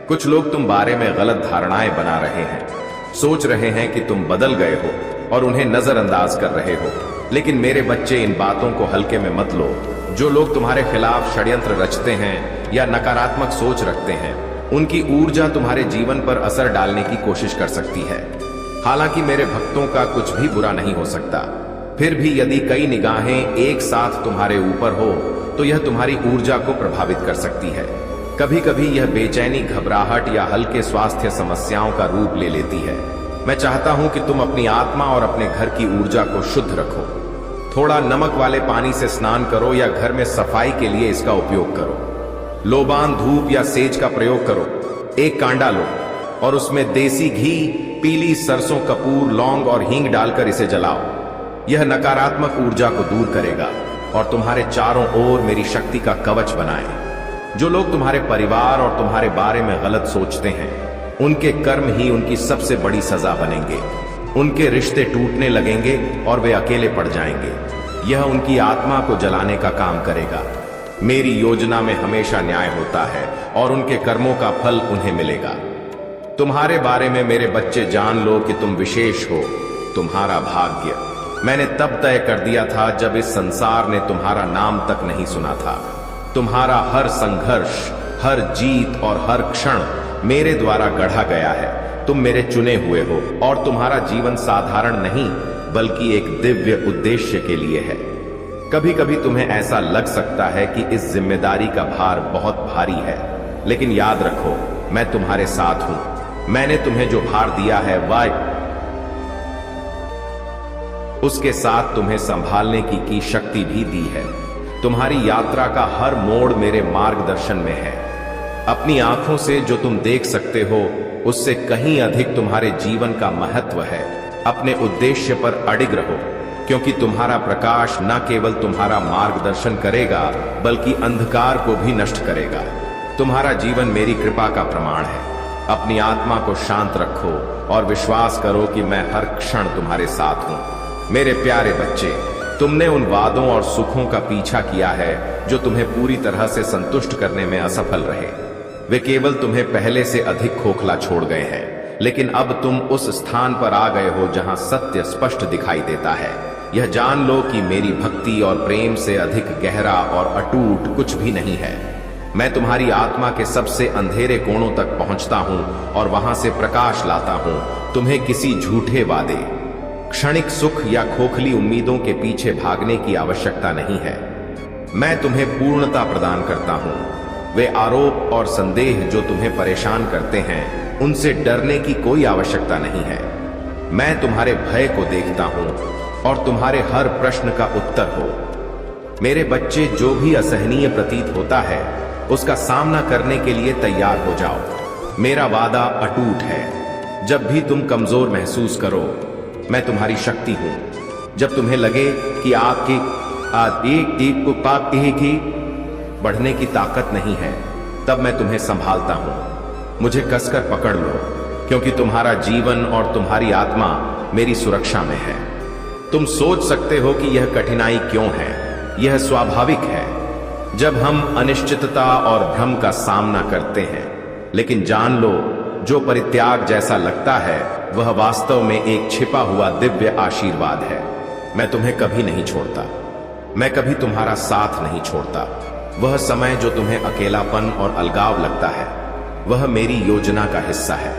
कुछ लोग तुम बारे में गलत धारणाएं बना रहे हैं, सोच रहे हैं कि तुम बदल गए हो और उन्हें नजरअंदाज कर रहे हो। लेकिन मेरे बच्चे, इन बातों को हल्के में मत लो। जो लोग तुम्हारे खिलाफ षड्यंत्र रचते हैं या नकारात्मक सोच रखते हैं, उनकी ऊर्जा तुम्हारे जीवन पर असर डालने की कोशिश कर सकती है। हालांकि मेरे भक्तों का कुछ भी बुरा नहीं हो सकता। फिर भी यदि कई निगाहें एक साथ तुम्हारे ऊपर हो तो यह तुम्हारी ऊर्जा को प्रभावित कर सकती है। कभी कभी यह बेचैनी, घबराहट या हल्के स्वास्थ्य समस्याओं का रूप ले लेती है। मैं चाहता हूं कि तुम अपनी आत्मा और अपने घर की ऊर्जा को शुद्ध रखो। थोड़ा नमक वाले पानी से स्नान करो या घर में सफाई के लिए इसका उपयोग करो। लोबान, धूप या सेज का प्रयोग करो। एक कांडा लो और उसमें देसी घी, पीली सरसों, कपूर, लौंग और हींग डालकर इसे जलाओ। यह नकारात्मक ऊर्जा को दूर करेगा और तुम्हारे चारों ओर मेरी शक्ति का कवच बनाए। जो लोग तुम्हारे परिवार और तुम्हारे बारे में गलत सोचते हैं, उनके कर्म ही उनकी सबसे बड़ी सजा बनेंगे। उनके रिश्ते टूटने लगेंगे और वे अकेले पड़ जाएंगे। यह उनकी आत्मा को जलाने का काम करेगा। मेरी योजना में हमेशा न्याय होता है और उनके कर्मों का फल उन्हें मिलेगा। तुम्हारे बारे में मेरे बच्चे, जान लो कि तुम विशेष हो। तुम्हारा भाग्य मैंने तब तय कर दिया था जब इस संसार ने तुम्हारा नाम तक नहीं सुना था। तुम्हारा हर संघर्ष, हर जीत और हर क्षण मेरे द्वारा गढ़ा गया है। तुम मेरे चुने हुए हो और तुम्हारा जीवन साधारण नहीं बल्कि एक दिव्य उद्देश्य के लिए है। कभी कभी तुम्हें ऐसा लग सकता है कि इस जिम्मेदारी का भार बहुत भारी है, लेकिन याद रखो, मैं तुम्हारे साथ हूं। मैंने तुम्हें जो भार दिया है वह उसके साथ तुम्हें संभालने की शक्ति भी दी है। तुम्हारी यात्रा का हर मोड़ मेरे मार्गदर्शन में है। अपनी आंखों से जो तुम देख सकते हो उससे कहीं अधिक तुम्हारे जीवन का महत्व है। अपने उद्देश्य पर अडिग रहो, क्योंकि तुम्हारा प्रकाश न केवल तुम्हारा मार्गदर्शन करेगा बल्कि अंधकार को भी नष्ट करेगा। तुम्हारा जीवन मेरी कृपा का प्रमाण है। अपनी आत्मा को शांत रखो और विश्वास करो कि मैं हर क्षण तुम्हारे साथ हूं। मेरे प्यारे बच्चे, तुमने उन वादों और सुखों का पीछा किया है जो तुम्हें पूरी तरह से संतुष्ट करने में असफल रहे। वे केवल तुम्हें पहले से अधिक खोखला छोड़ गए हैं, लेकिन अब तुम उस स्थान पर आ गए हो जहां सत्य स्पष्ट दिखाई देता है। यह जान लो कि मेरी भक्ति और प्रेम से अधिक गहरा और अटूट कुछ भी नहीं है। मैं तुम्हारी आत्मा के सबसे अंधेरे कोणों तक पहुंचता हूं और वहां से प्रकाश लाता हूं। तुम्हें किसी झूठे वादे, क्षणिक सुख या खोखली उम्मीदों के पीछे भागने की आवश्यकता नहीं है। मैं तुम्हें पूर्णता प्रदान करता हूं। वे आरोप और संदेह जो तुम्हें परेशान करते हैं, उनसे डरने की कोई आवश्यकता नहीं है। मैं तुम्हारे भय को देखता हूं और तुम्हारे हर प्रश्न का उत्तर हो। मेरे बच्चे, जो भी असहनीय प्रतीत होता है उसका सामना करने के लिए तैयार हो जाओ। मेरा वादा अटूट है। जब भी तुम कमजोर महसूस करो, मैं तुम्हारी शक्ति हूं। जब तुम्हें लगे कि आपके एक को पाप की बढ़ने की ताकत नहीं है, तब मैं तुम्हें संभालता हूं। मुझे कसकर पकड़ लो, क्योंकि तुम्हारा जीवन और तुम्हारी आत्मा मेरी सुरक्षा में है। तुम सोच सकते हो कि यह कठिनाई क्यों है। यह स्वाभाविक है। जब हम अनिश्चितता और भ्रम का सामना करते हैं। लेकिन जान लो, जो परित्याग जैसा लगता है वह वास्तव में एक छिपा हुआ दिव्य आशीर्वाद है। मैं तुम्हें कभी नहीं छोड़ता, मैं कभी तुम्हारा साथ नहीं छोड़ता। वह समय जो तुम्हें अकेलापन और अलगाव लगता है, वह मेरी योजना का हिस्सा है।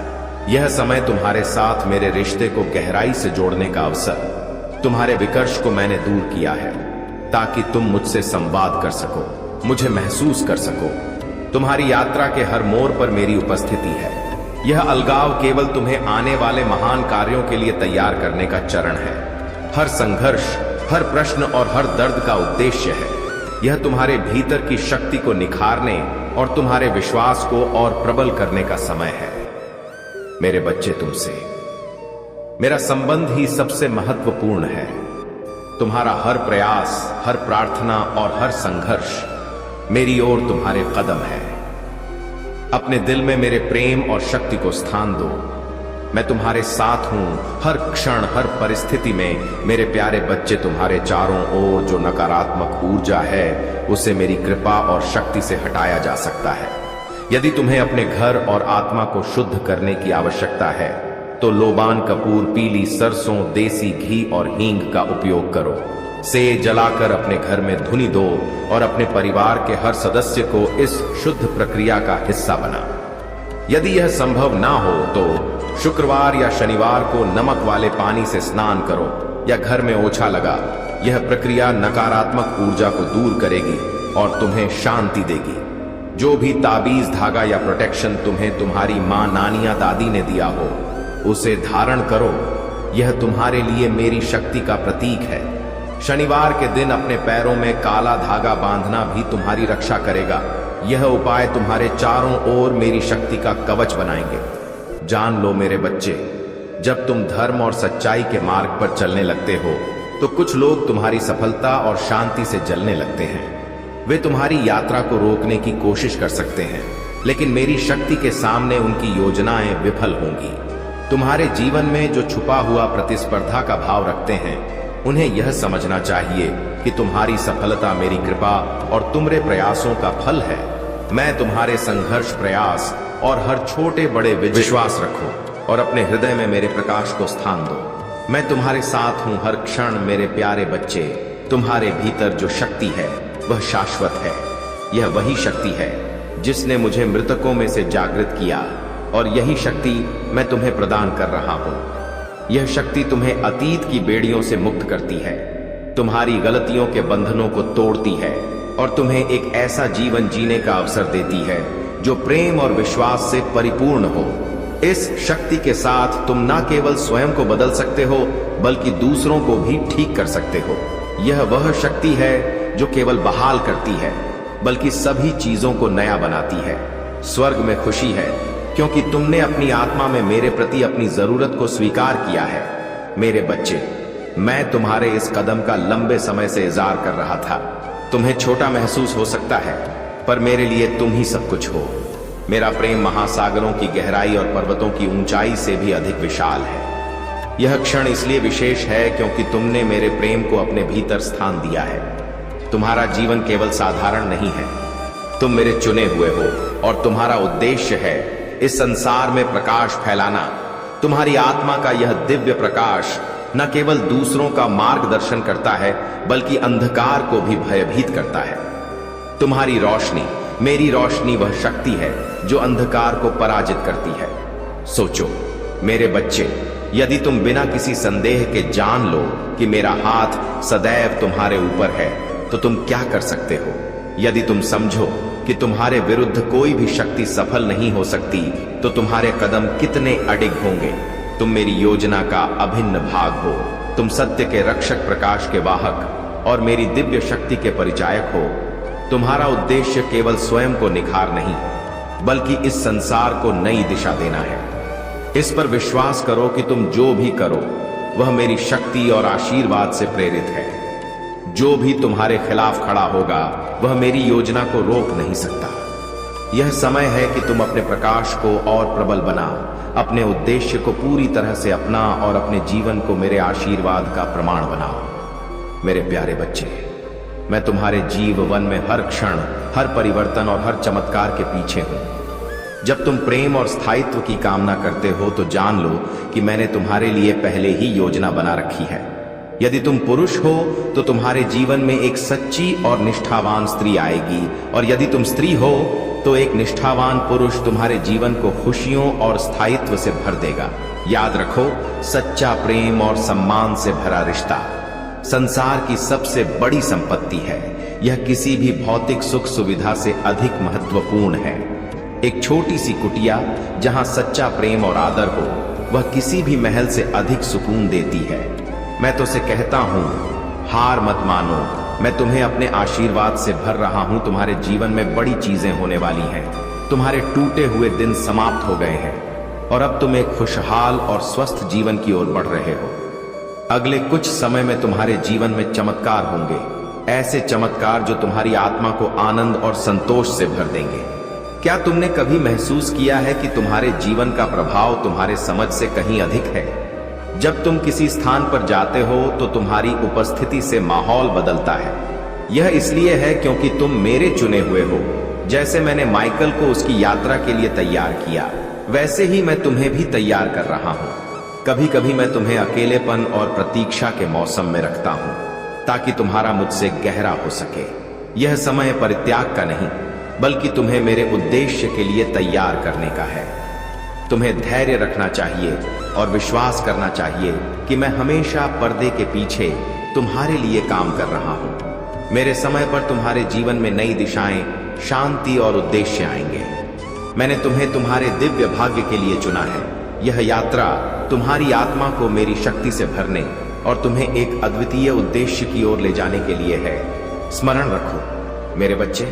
यह समय तुम्हारे साथ मेरे रिश्ते को गहराई से जोड़ने का अवसर। तुम्हारे विकर्ष को मैंने दूर किया है ताकि तुम मुझसे संवाद कर सको, मुझे महसूस कर सको। तुम्हारी यात्रा के हर मोड़ पर मेरी उपस्थिति है। यह अलगाव केवल तुम्हें आने वाले महान कार्यों के लिए तैयार करने का चरण है। हर संघर्ष, हर प्रश्न और हर दर्द का उद्देश्य है। यह तुम्हारे भीतर की शक्ति को निखारने और तुम्हारे विश्वास को और प्रबल करने का समय है। मेरे बच्चे, तुमसे मेरा संबंध ही सबसे महत्वपूर्ण है। तुम्हारा हर प्रयास, हर प्रार्थना और हर संघर्ष मेरी ओर तुम्हारे कदम है। अपने दिल में मेरे प्रेम और शक्ति को स्थान दो। मैं तुम्हारे साथ हूं हर क्षण, हर परिस्थिति में। मेरे प्यारे बच्चे, तुम्हारे चारों ओर जो नकारात्मक ऊर्जा है उसे मेरी कृपा और शक्ति से हटाया जा सकता है। यदि तुम्हें अपने घर और आत्मा को शुद्ध करने की आवश्यकता है तो लोबान कपूर, पीली सरसों, देसी घी और हींग का उपयोग करो। से जलाकर अपने घर में धुनी दो और अपने परिवार के हर सदस्य को इस शुद्ध प्रक्रिया का हिस्सा बना। यदि यह संभव ना हो तो शुक्रवार या शनिवार को नमक वाले पानी से स्नान करो या घर में ओछा लगा। यह प्रक्रिया नकारात्मक ऊर्जा को दूर करेगी और तुम्हें शांति देगी। जो भी ताबीज, धागा या प्रोटेक्शन तुम्हें तुम्हारी मां, नानिया, दादी ने दिया हो उसे धारण करो। यह तुम्हारे लिए मेरी शक्ति का प्रतीक है। शनिवार के दिन अपने पैरों में काला धागा बांधना भी तुम्हारी रक्षा करेगा। यह उपाय तुम्हारे चारों ओर मेरी शक्ति का कवच बनाएंगे। जान लो मेरे बच्चे, जब तुम धर्म और सच्चाई के मार्ग पर चलने लगते हो तो कुछ लोग तुम्हारी सफलता और शांति से जलने लगते हैं। वे तुम्हारी यात्रा को रोकने की कोशिश कर सकते हैं, लेकिन मेरी शक्ति के सामने उनकी योजनाएं विफल होंगी। तुम्हारे जीवन में जो छुपा हुआ प्रतिस्पर्धा का भाव रखते हैं, उन्हें यह समझना चाहिए कि तुम्हारी सफलता मेरी कृपा और तुम्हारे प्रयासों का फल है। मैं तुम्हारे संघर्ष, प्रयास और हर छोटे बड़े विश्वास रखो और अपने हृदय में मेरे प्रकाश को स्थान दो। मैं तुम्हारे साथ हूं हर क्षण मेरे प्यारे बच्चे। तुम्हारे भीतर जो शक्ति है वह शाश्वत है। यह वही शक्ति है जिसने मुझे मृतकों में से जागृत किया और यही शक्ति मैं तुम्हें प्रदान कर रहा हूं। यह शक्ति तुम्हें अतीत की बेड़ियों से मुक्त करती है, तुम्हारी गलतियों के बंधनों को तोड़ती है और तुम्हें एक ऐसा जीवन जीने का अवसर देती है जो प्रेम और विश्वास से परिपूर्ण हो। इस शक्ति के साथ तुम न केवल स्वयं को बदल सकते हो बल्कि दूसरों को भी ठीक कर सकते हो। यह वह शक्ति है जो केवल बहाल करती है बल्कि सभी चीजों को नया बनाती है। स्वर्ग में खुशी है क्योंकि तुमने अपनी आत्मा में मेरे प्रति अपनी जरूरत को स्वीकार किया है। मेरे बच्चे, मैं तुम्हारे इस कदम का लंबे समय से इंतजार कर रहा था। तुम्हें छोटा महसूस हो सकता है पर मेरे लिए तुम ही सब कुछ हो। मेरा प्रेम महासागरों की गहराई और पर्वतों की ऊंचाई से भी अधिक विशाल है। यह क्षण इसलिए विशेष है क्योंकि तुमने मेरे प्रेम को अपने भीतर स्थान दिया है। तुम्हारा जीवन केवल साधारण नहीं है, तुम मेरे चुने हुए हो और तुम्हारा उद्देश्य है इस संसार में प्रकाश फैलाना। तुम्हारी आत्मा का यह दिव्य प्रकाश न केवल दूसरों का मार्गदर्शन करता है बल्कि अंधकार को भी भयभीत करता है। तुम्हारी रोशनी, मेरी रोशनी, वह शक्ति है जो अंधकार को पराजित करती है। सोचो मेरे बच्चे, यदि तुम बिना किसी संदेह के जान लो कि मेरा हाथ सदैव तुम्हारे ऊपर है तो तुम क्या कर सकते हो। यदि तुम समझो कि तुम्हारे विरुद्ध कोई भी शक्ति सफल नहीं हो सकती तो तुम्हारे कदम कितने अडिग होंगे। तुम मेरी योजना का अभिन्न भाग हो। तुम सत्य के रक्षक, प्रकाश के वाहक और मेरी दिव्य शक्ति के परिचायक हो। तुम्हारा उद्देश्य केवल स्वयं को निखार नहीं बल्कि इस संसार को नई दिशा देना है। इस पर विश्वास करो कि तुम जो भी करो वह मेरी शक्ति और आशीर्वाद से प्रेरित है। जो भी तुम्हारे खिलाफ खड़ा होगा वह मेरी योजना को रोक नहीं सकता। यह समय है कि तुम अपने प्रकाश को और प्रबल बनाओ, अपने उद्देश्य को पूरी तरह से अपना और अपने जीवन को मेरे आशीर्वाद का प्रमाण बनाओ। मेरे प्यारे बच्चे, मैं तुम्हारे जीवन में हर क्षण, हर परिवर्तन और हर चमत्कार के पीछे हूं। जब तुम प्रेम और स्थायित्व की कामना करते हो तो जान लो कि मैंने तुम्हारे लिए पहले ही योजना बना रखी है। यदि तुम पुरुष हो तो तुम्हारे जीवन में एक सच्ची और निष्ठावान स्त्री आएगी, और यदि तुम स्त्री हो तो एक निष्ठावान पुरुष तुम्हारे जीवन को खुशियों और स्थायित्व से भर देगा। याद रखो, सच्चा प्रेम और सम्मान से भरा रिश्ता संसार की सबसे बड़ी संपत्ति है। यह किसी भी भौतिक सुख सुविधा से अधिक महत्वपूर्ण है। एक छोटी सी कुटिया जहां सच्चा प्रेम और आदर हो, वह किसी भी महल से अधिक सुकून देती है। मैं तो से कहता हूं, हार मत मानो। मैं तुम्हें अपने आशीर्वाद से भर रहा हूं। तुम्हारे जीवन में बड़ी चीजें होने वाली हैं। तुम्हारे टूटे हुए दिन समाप्त हो गए हैं और अब तुम एक खुशहाल और स्वस्थ जीवन की ओर बढ़ रहे हो। अगले कुछ समय में तुम्हारे जीवन में चमत्कार होंगे, ऐसे चमत्कार जो तुम्हारी आत्मा को आनंद और संतोष से भर देंगे। क्या तुमने कभी महसूस किया है कि तुम्हारे जीवन का प्रभाव तुम्हारे समझ से कहीं अधिक है? जब तुम किसी स्थान पर जाते हो तो तुम्हारी उपस्थिति से माहौल बदलता है। यह इसलिए है क्योंकि तुम मेरे चुने हुए हो। जैसे मैंने माइकल को उसकी यात्रा के लिए तैयार किया, वैसे ही मैं तुम्हें भी तैयार कर रहा हूं। कभी कभी मैं तुम्हें अकेलेपन और प्रतीक्षा के मौसम में रखता हूं ताकि तुम्हारा मुझसे गहरा हो सके। यह समय परित्याग का नहीं, बल्कि तुम्हें मेरे उद्देश्य के लिए तैयार करने का है। तुम्हें धैर्य रखना चाहिए और विश्वास करना चाहिए कि मैं हमेशा पर्दे के पीछे तुम्हारे लिए काम कर रहा हूं। मेरे समय पर तुम्हारे जीवन में नई दिशाएं, शांति और उद्देश्य आएंगे। मैंने तुम्हें तुम्हारे दिव्य भाग्य के लिए चुना है। यह यात्रा तुम्हारी आत्मा को मेरी शक्ति से भरने और तुम्हें एक अद्वितीय उद्देश्य की ओर ले जाने के लिए है। स्मरण रखो मेरे बच्चे,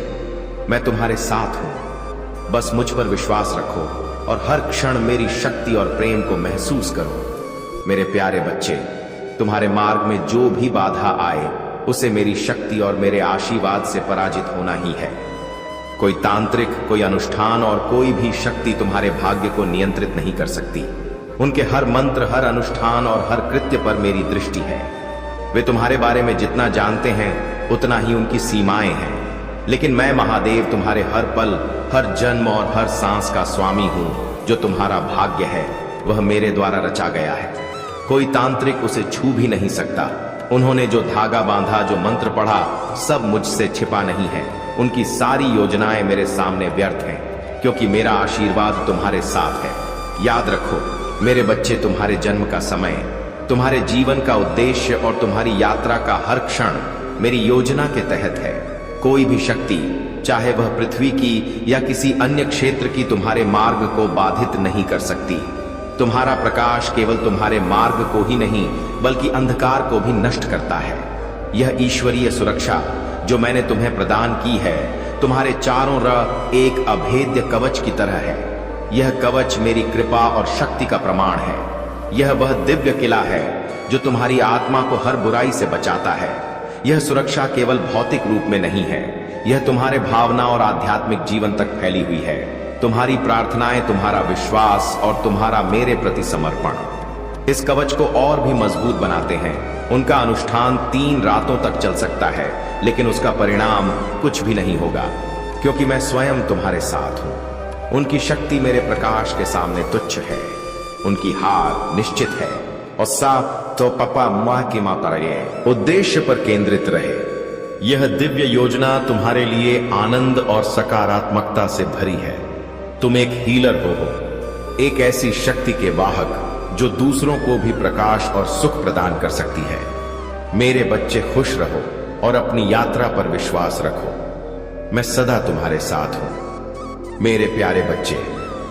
मैं तुम्हारे साथ हूं। बस मुझ पर विश्वास रखो और हर क्षण मेरी शक्ति और प्रेम को महसूस करो। मेरे प्यारे बच्चे, तुम्हारे मार्ग में जो भी बाधा आए, उसे मेरी शक्ति और मेरे आशीर्वाद से पराजित होना ही है। कोई तांत्रिक, कोई अनुष्ठान और कोई भी शक्ति तुम्हारे भाग्य को नियंत्रित नहीं कर सकती। उनके हर मंत्र, हर अनुष्ठान और हर कृत्य पर मेरी दृष्टि है। वे तुम्हारे बारे में जितना जानते हैं उतना ही उनकी सीमाएं हैं। लेकिन मैं महादेव तुम्हारे हर पल, हर जन्म और हर सांस का स्वामी हूं। जो तुम्हारा भाग्य है वह मेरे द्वारा रचा गया है। कोई तांत्रिक उसे छू भी नहीं सकता। उन्होंने जो धागा बांधा, जो मंत्र पढ़ा, सब मुझसे छिपा नहीं है। उनकी सारी योजनाएं मेरे सामने व्यर्थ हैं, क्योंकि मेरा आशीर्वाद तुम्हारे साथ है। याद रखो मेरे बच्चे, तुम्हारे जन्म का समय, तुम्हारे जीवन का उद्देश्य और तुम्हारी यात्रा का हर क्षण मेरी योजना के तहत है। कोई भी शक्ति, चाहे वह पृथ्वी की या किसी अन्य क्षेत्र की, तुम्हारे मार्ग को बाधित नहीं कर सकती। तुम्हारा प्रकाश केवल तुम्हारे मार्ग को ही नहीं बल्कि अंधकार को भी नष्ट करता है। यह ईश्वरीय सुरक्षा जो मैंने तुम्हें प्रदान की है, तुम्हारे चारों ओर एक अभेद्य कवच की तरह है। यह कवच मेरी कृपा और शक्ति का प्रमाण है। यह वह दिव्य किला है जो तुम्हारी आत्मा को हर बुराई से बचाता है। यह सुरक्षा केवल भौतिक रूप में नहीं है, यह तुम्हारे भावना और आध्यात्मिक जीवन तक फैली हुई है। तुम्हारी प्रार्थनाएं, तुम्हारा विश्वास और तुम्हारा मेरे प्रति समर्पण इस कवच को और भी मजबूत बनाते हैं। उनका अनुष्ठान 3 रातों तक चल सकता है, लेकिन उसका परिणाम कुछ भी नहीं होगा, क्योंकि मैं स्वयं तुम्हारे साथ हूं। उनकी शक्ति मेरे प्रकाश के सामने तुच्छ है। उनकी हार निश्चित है और साफ तो पपा मां की मां करे। उद्देश्य पर केंद्रित रहे। यह दिव्य योजना तुम्हारे लिए आनंद और सकारात्मकता से भरी है। तुम एक हीलर हो, एक ऐसी शक्ति के वाहक जो दूसरों को भी प्रकाश और सुख प्रदान कर सकती है। मेरे बच्चे, खुश रहो और अपनी यात्रा पर विश्वास रखो। मैं सदा तुम्हारे साथ हूं। मेरे प्यारे बच्चे,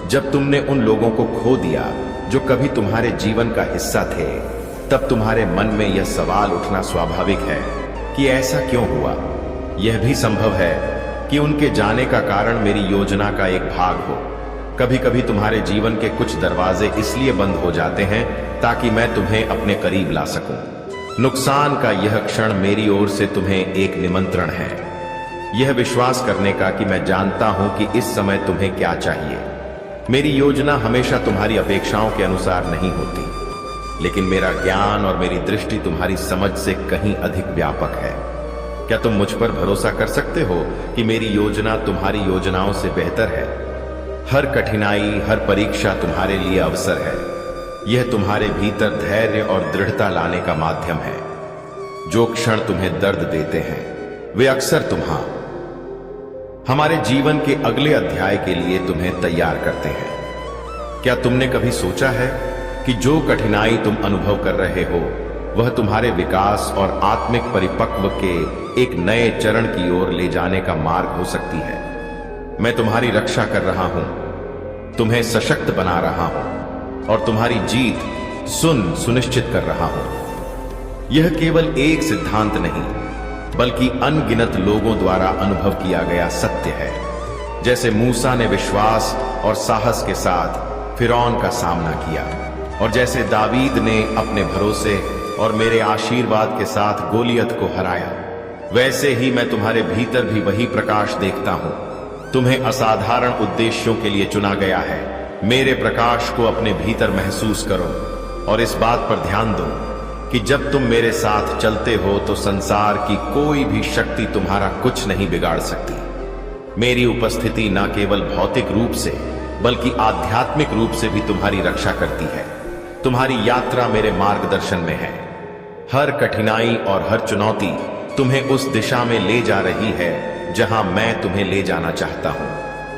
जब तुमने उन लोगों को खो दिया जो कभी तुम्हारे जीवन का हिस्सा थे, तब तुम्हारे मन में यह सवाल उठना स्वाभाविक है कि ऐसा क्यों हुआ। यह भी संभव है कि उनके जाने का कारण मेरी योजना का एक भाग हो। कभी कभी तुम्हारे जीवन के कुछ दरवाजे इसलिए बंद हो जाते हैं ताकि मैं तुम्हें अपने करीब ला सकूं। नुकसान का यह क्षण मेरी ओर से तुम्हें एक निमंत्रण है, यह विश्वास करने का कि मैं जानता हूं कि इस समय तुम्हें क्या चाहिए। मेरी योजना हमेशा तुम्हारी अपेक्षाओं के अनुसार नहीं होती, लेकिन मेरा ज्ञान और मेरी दृष्टि तुम्हारी समझ से कहीं अधिक व्यापक है। क्या तुम मुझ पर भरोसा कर सकते हो कि मेरी योजना तुम्हारी योजनाओं से बेहतर है? हर कठिनाई, हर परीक्षा तुम्हारे लिए अवसर है। यह तुम्हारे भीतर धैर्य और दृढ़ता लाने का माध्यम है। जो क्षण तुम्हें दर्द देते हैं वे अक्सर हमारे जीवन के अगले अध्याय के लिए तुम्हें तैयार करते हैं। क्या तुमने कभी सोचा है कि जो कठिनाई तुम अनुभव कर रहे हो वह तुम्हारे विकास और आत्मिक परिपक्व के एक नए चरण की ओर ले जाने का मार्ग हो सकती है? मैं तुम्हारी रक्षा कर रहा हूं, तुम्हें सशक्त बना रहा हूं और तुम्हारी जीत सुनिश्चित कर रहा हूं। यह केवल एक सिद्धांत नहीं बल्कि अनगिनत लोगों द्वारा अनुभव किया गया सत्य है। जैसे मूसा ने विश्वास और साहस के साथ फिरौन का सामना किया और जैसे दावीद ने अपने भरोसे और मेरे आशीर्वाद के साथ गोलियत को हराया, वैसे ही मैं तुम्हारे भीतर भी वही प्रकाश देखता हूं। तुम्हें असाधारण उद्देश्यों के लिए चुना गया है। मेरे प्रकाश को अपने भीतर महसूस करो और इस बात पर ध्यान दो कि जब तुम मेरे साथ चलते हो तो संसार की कोई भी शक्ति तुम्हारा कुछ नहीं बिगाड़ सकती। मेरी उपस्थिति न केवल भौतिक रूप से बल्कि आध्यात्मिक रूप से भी तुम्हारी रक्षा करती है। तुम्हारी यात्रा मेरे मार्गदर्शन में है। हर कठिनाई और हर चुनौती तुम्हें उस दिशा में ले जा रही है जहां मैं तुम्हें ले जाना चाहता हूं।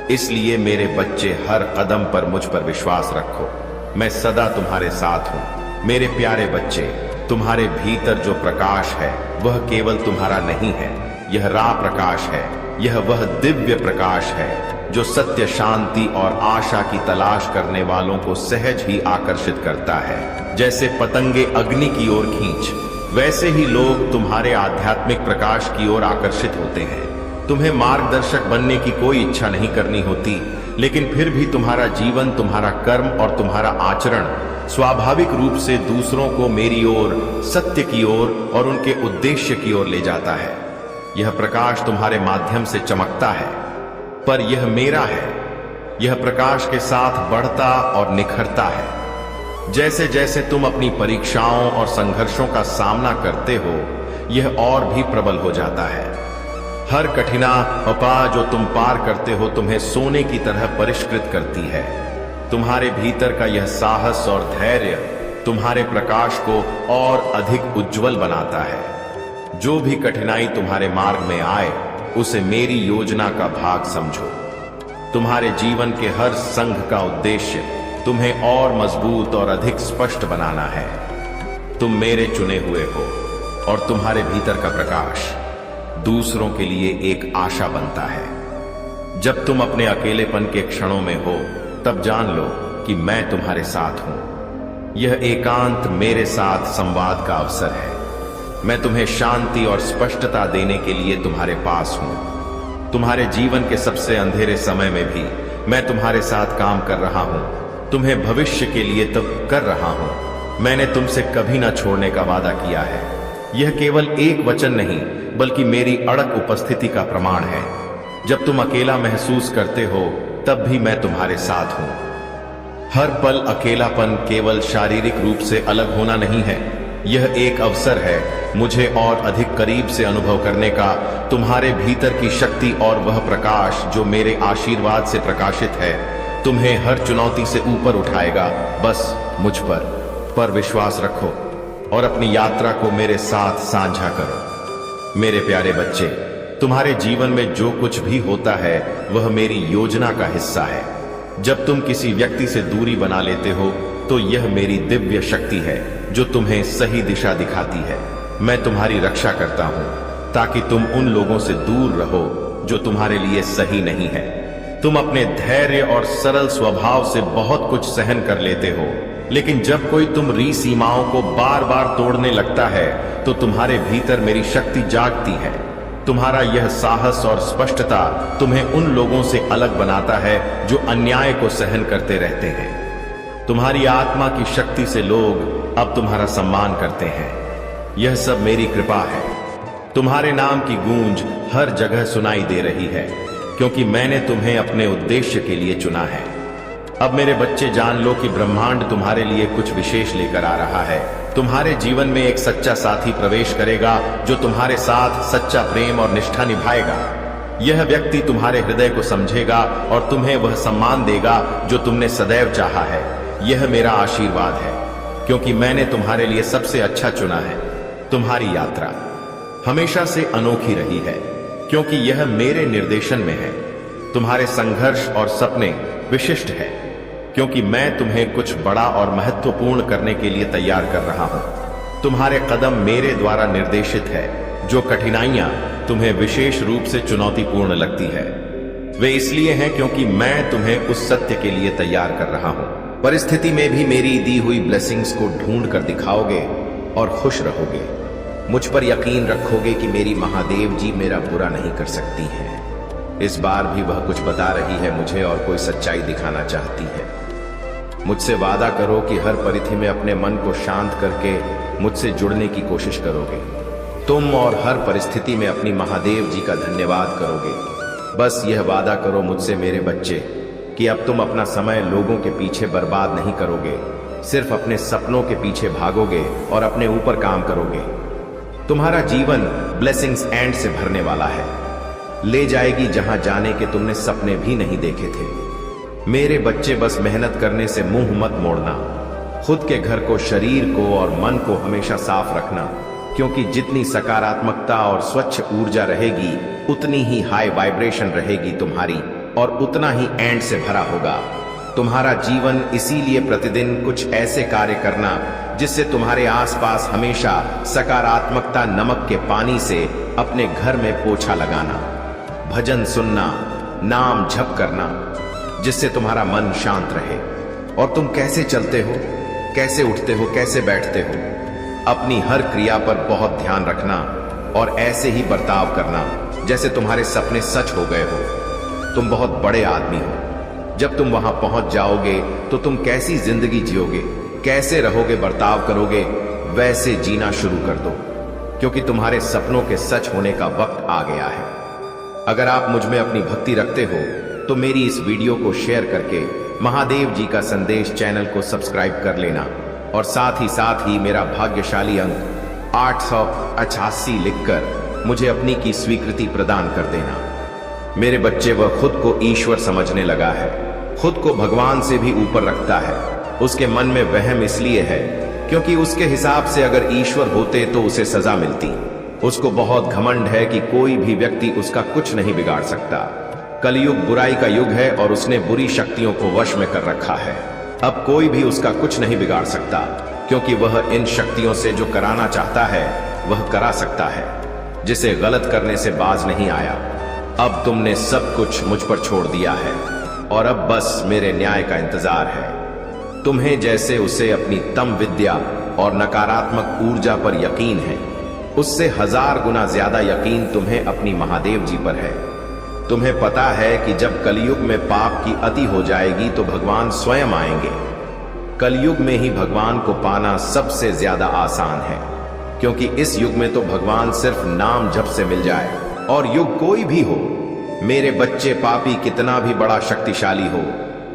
इसलिए मेरे बच्चे, हर कदम पर मुझ पर विश्वास रखो। मैं सदा तुम्हारे साथ हूं। मेरे प्यारे बच्चे, तुम्हारे भीतर जो प्रकाश है वह केवल तुम्हारा नहीं है, यह राह प्रकाश है। यह वह दिव्य प्रकाश है जो सत्य, शांति और आशा की तलाश करने वालों को सहज ही आकर्षित करता है। जैसे पतंगे अग्नि की ओर खींच, वैसे ही लोग तुम्हारे आध्यात्मिक प्रकाश की ओर आकर्षित होते हैं। तुम्हें मार्गदर्शक बनने की कोई इच्छा नहीं करनी होती, लेकिन फिर भी तुम्हारा जीवन, तुम्हारा कर्म और तुम्हारा आचरण स्वाभाविक रूप से दूसरों को मेरी ओर, सत्य की ओर और उनके उद्देश्य की ओर ले जाता है। यह प्रकाश तुम्हारे माध्यम से चमकता है, पर यह मेरा है। यह प्रकाश के साथ बढ़ता और निखरता है। जैसे जैसे तुम अपनी परीक्षाओं और संघर्षों का सामना करते हो, यह और भी प्रबल हो जाता है। हर कठिनाई जो तुम पार करते हो तुम्हें सोने की तरह परिष्कृत करती है। तुम्हारे भीतर का यह साहस और धैर्य तुम्हारे प्रकाश को और अधिक उज्जवल बनाता है। जो भी कठिनाई तुम्हारे मार्ग में आए, उसे मेरी योजना का भाग समझो। तुम्हारे जीवन के हर संघ का उद्देश्य तुम्हें और मजबूत और अधिक स्पष्ट बनाना है। तुम मेरे चुने हुए हो और तुम्हारे भीतर का प्रकाश दूसरों के लिए एक आशा बनता है। जब तुम अपने अकेलेपन के क्षणों में हो, तब जान लो कि मैं तुम्हारे साथ हूं। यह एकांत मेरे साथ संवाद का अवसर है। मैं तुम्हें शांति और स्पष्टता देने के लिए तुम्हारे पास हूं। तुम्हारे जीवन के सबसे अंधेरे समय में भी मैं तुम्हारे साथ काम कर रहा हूं। तुम्हें भविष्य के लिए तब कर रहा हूं। मैंने तुमसे कभी ना छोड़ने का वादा किया है। यह केवल एक वचन नहीं बल्कि मेरी अड़क उपस्थिति का प्रमाण है। जब तुम अकेला महसूस करते हो, तब भी मैं तुम्हारे साथ हूं। हर पल अकेलापन केवल शारीरिक रूप से अलग होना नहीं है, यह एक अवसर है मुझे और अधिक करीब से अनुभव करने का। तुम्हारे भीतर की शक्ति और वह प्रकाश जो मेरे आशीर्वाद से प्रकाशित है, तुम्हें हर चुनौती से ऊपर उठाएगा। बस मुझ पर विश्वास रखो और अपनी यात्रा को मेरे साथ साझा करो। मेरे प्यारे बच्चे, तुम्हारे जीवन में जो कुछ भी होता है वह मेरी योजना का हिस्सा है। जब तुम किसी व्यक्ति से दूरी बना लेते हो, तो यह मेरी दिव्य शक्ति है जो तुम्हें सही दिशा दिखाती है। मैं तुम्हारी रक्षा करता हूं ताकि तुम उन लोगों से दूर रहो जो तुम्हारे लिए सही नहीं है। तुम अपने धैर्य और सरल स्वभाव से बहुत कुछ सहन कर लेते हो, लेकिन जब कोई तुम्हारी सीमाओं को बार बार तोड़ने लगता है तो तुम्हारे भीतर मेरी शक्ति जागती है। तुम्हारा यह साहस और स्पष्टता तुम्हें उन लोगों से अलग बनाता है जो अन्याय को सहन करते रहते हैं। तुम्हारी आत्मा की शक्ति से लोग अब तुम्हारा सम्मान करते हैं। यह सब मेरी कृपा है। तुम्हारे नाम की गूंज हर जगह सुनाई दे रही है, क्योंकि मैंने तुम्हें अपने उद्देश्य के लिए चुना है। अब मेरे बच्चे जान लो कि ब्रह्मांड तुम्हारे लिए कुछ विशेष लेकर आ रहा है। तुम्हारे जीवन में एक सच्चा साथी प्रवेश करेगा जो तुम्हारे साथ सच्चा प्रेम और निष्ठा निभाएगा। यह व्यक्ति तुम्हारे हृदय को समझेगा और तुम्हें वह सम्मान देगा जो तुमने सदैव चाहा है। यह मेरा आशीर्वाद है क्योंकि मैंने तुम्हारे लिए सबसे अच्छा चुना है। तुम्हारी यात्रा हमेशा से अनोखी रही है क्योंकि यह मेरे निर्देशन में है। तुम्हारे संघर्ष और सपने विशिष्ट है क्योंकि मैं तुम्हें कुछ बड़ा और महत्वपूर्ण करने के लिए तैयार कर रहा हूं। तुम्हारे कदम मेरे द्वारा निर्देशित है। जो कठिनाइयां तुम्हें विशेष रूप से चुनौतीपूर्ण लगती है वे इसलिए हैं क्योंकि मैं तुम्हें उस सत्य के लिए तैयार कर रहा हूं। परिस्थिति में भी मेरी दी हुई ब्लेसिंग्स को ढूंढ कर दिखाओगे और खुश रहोगे। मुझ पर यकीन रखोगे कि मेरी महादेव जी मेरा बुरा नहीं कर सकती हैं। इस बार भी वह कुछ बता रही है मुझे और कोई सच्चाई दिखाना चाहती है। मुझसे वादा करो कि हर परिस्थिति में अपने मन को शांत करके मुझसे जुड़ने की कोशिश करोगे। तुम और हर परिस्थिति में अपनी महादेव जी का धन्यवाद करोगे। बस यह वादा करो मुझसे मेरे बच्चे कि अब तुम अपना समय लोगों के पीछे बर्बाद नहीं करोगे, सिर्फ अपने सपनों के पीछे भागोगे और अपने ऊपर काम करोगे। तुम्हारा जीवन ब्लेसिंग्स एंड से भरने वाला है। ले जाएगी जहां जाने के तुमने सपने भी नहीं देखे थे। मेरे बच्चे बस मेहनत करने से मुंह मत मोड़ना। खुद के घर को, शरीर को और मन को हमेशा साफ रखना क्योंकि जितनी सकारात्मकता और स्वच्छ ऊर्जा रहेगी उतनी ही हाई वाइब्रेशन रहेगी तुम्हारी और उतना ही एंड से भरा होगा तुम्हारा जीवन। इसीलिए प्रतिदिन कुछ ऐसे कार्य करना जिससे तुम्हारे आसपास हमेशा सकारात्मकता, नमक के पानी से अपने घर में पोछा लगाना, भजन सुनना, नाम जप करना जिससे तुम्हारा मन शांत रहे। और तुम कैसे चलते हो, कैसे उठते हो, कैसे बैठते हो, अपनी हर क्रिया पर बहुत ध्यान रखना और ऐसे ही बर्ताव करना जैसे तुम्हारे सपने सच हो गए हो। तुम बहुत बड़े आदमी हो। जब तुम वहां पहुंच जाओगे तो तुम कैसी जिंदगी जियोगे, कैसे रहोगे, बर्ताव करोगे, वैसे जीना शुरू कर दो क्योंकि तुम्हारे सपनों के सच होने का वक्त आ गया है। अगर आप मुझ में अपनी भक्ति रखते हो तो मेरी इस वीडियो को शेयर करके महादेव जी का संदेश चैनल को सब्सक्राइब कर लेना और साथ ही मेरा भाग्यशाली अंक 888 लिखकर मुझे अपनी की स्वीकृति प्रदान कर देना। मेरे बच्चे, वह खुद को ईश्वर समझने लगा है, खुद को भगवान से भी ऊपर रखता है। उसके मन में वहम इसलिए है क्योंकि उसके हिसाब से अगर ईश्वर होते तो उसे सजा मिलती। उसको बहुत घमंड है कि कोई भी व्यक्ति उसका कुछ नहीं बिगाड़ सकता। कलयुग बुराई का युग है और उसने बुरी शक्तियों को वश में कर रखा है। अब कोई भी उसका कुछ नहीं बिगाड़ सकता क्योंकि वह इन शक्तियों से जो कराना चाहता है वह करा सकता है, जिसे गलत करने से बाज नहीं आया। अब तुमने सब कुछ मुझ पर छोड़ दिया है और अब बस मेरे न्याय का इंतजार है। तुम्हें जैसे उसे अपनी तम विद्या और नकारात्मक ऊर्जा पर यकीन है, उससे 1000 गुना ज्यादा यकीन तुम्हें अपनी महादेव जी पर है। तुम्हें पता है कि जब कलयुग में पाप की अति हो जाएगी तो भगवान स्वयं आएंगे। कलयुग में ही भगवान को पाना सबसे ज्यादा आसान है क्योंकि इस युग में तो भगवान सिर्फ नाम जप से मिल जाए और युग कोई भी हो। मेरे बच्चे, पापी कितना भी बड़ा शक्तिशाली हो,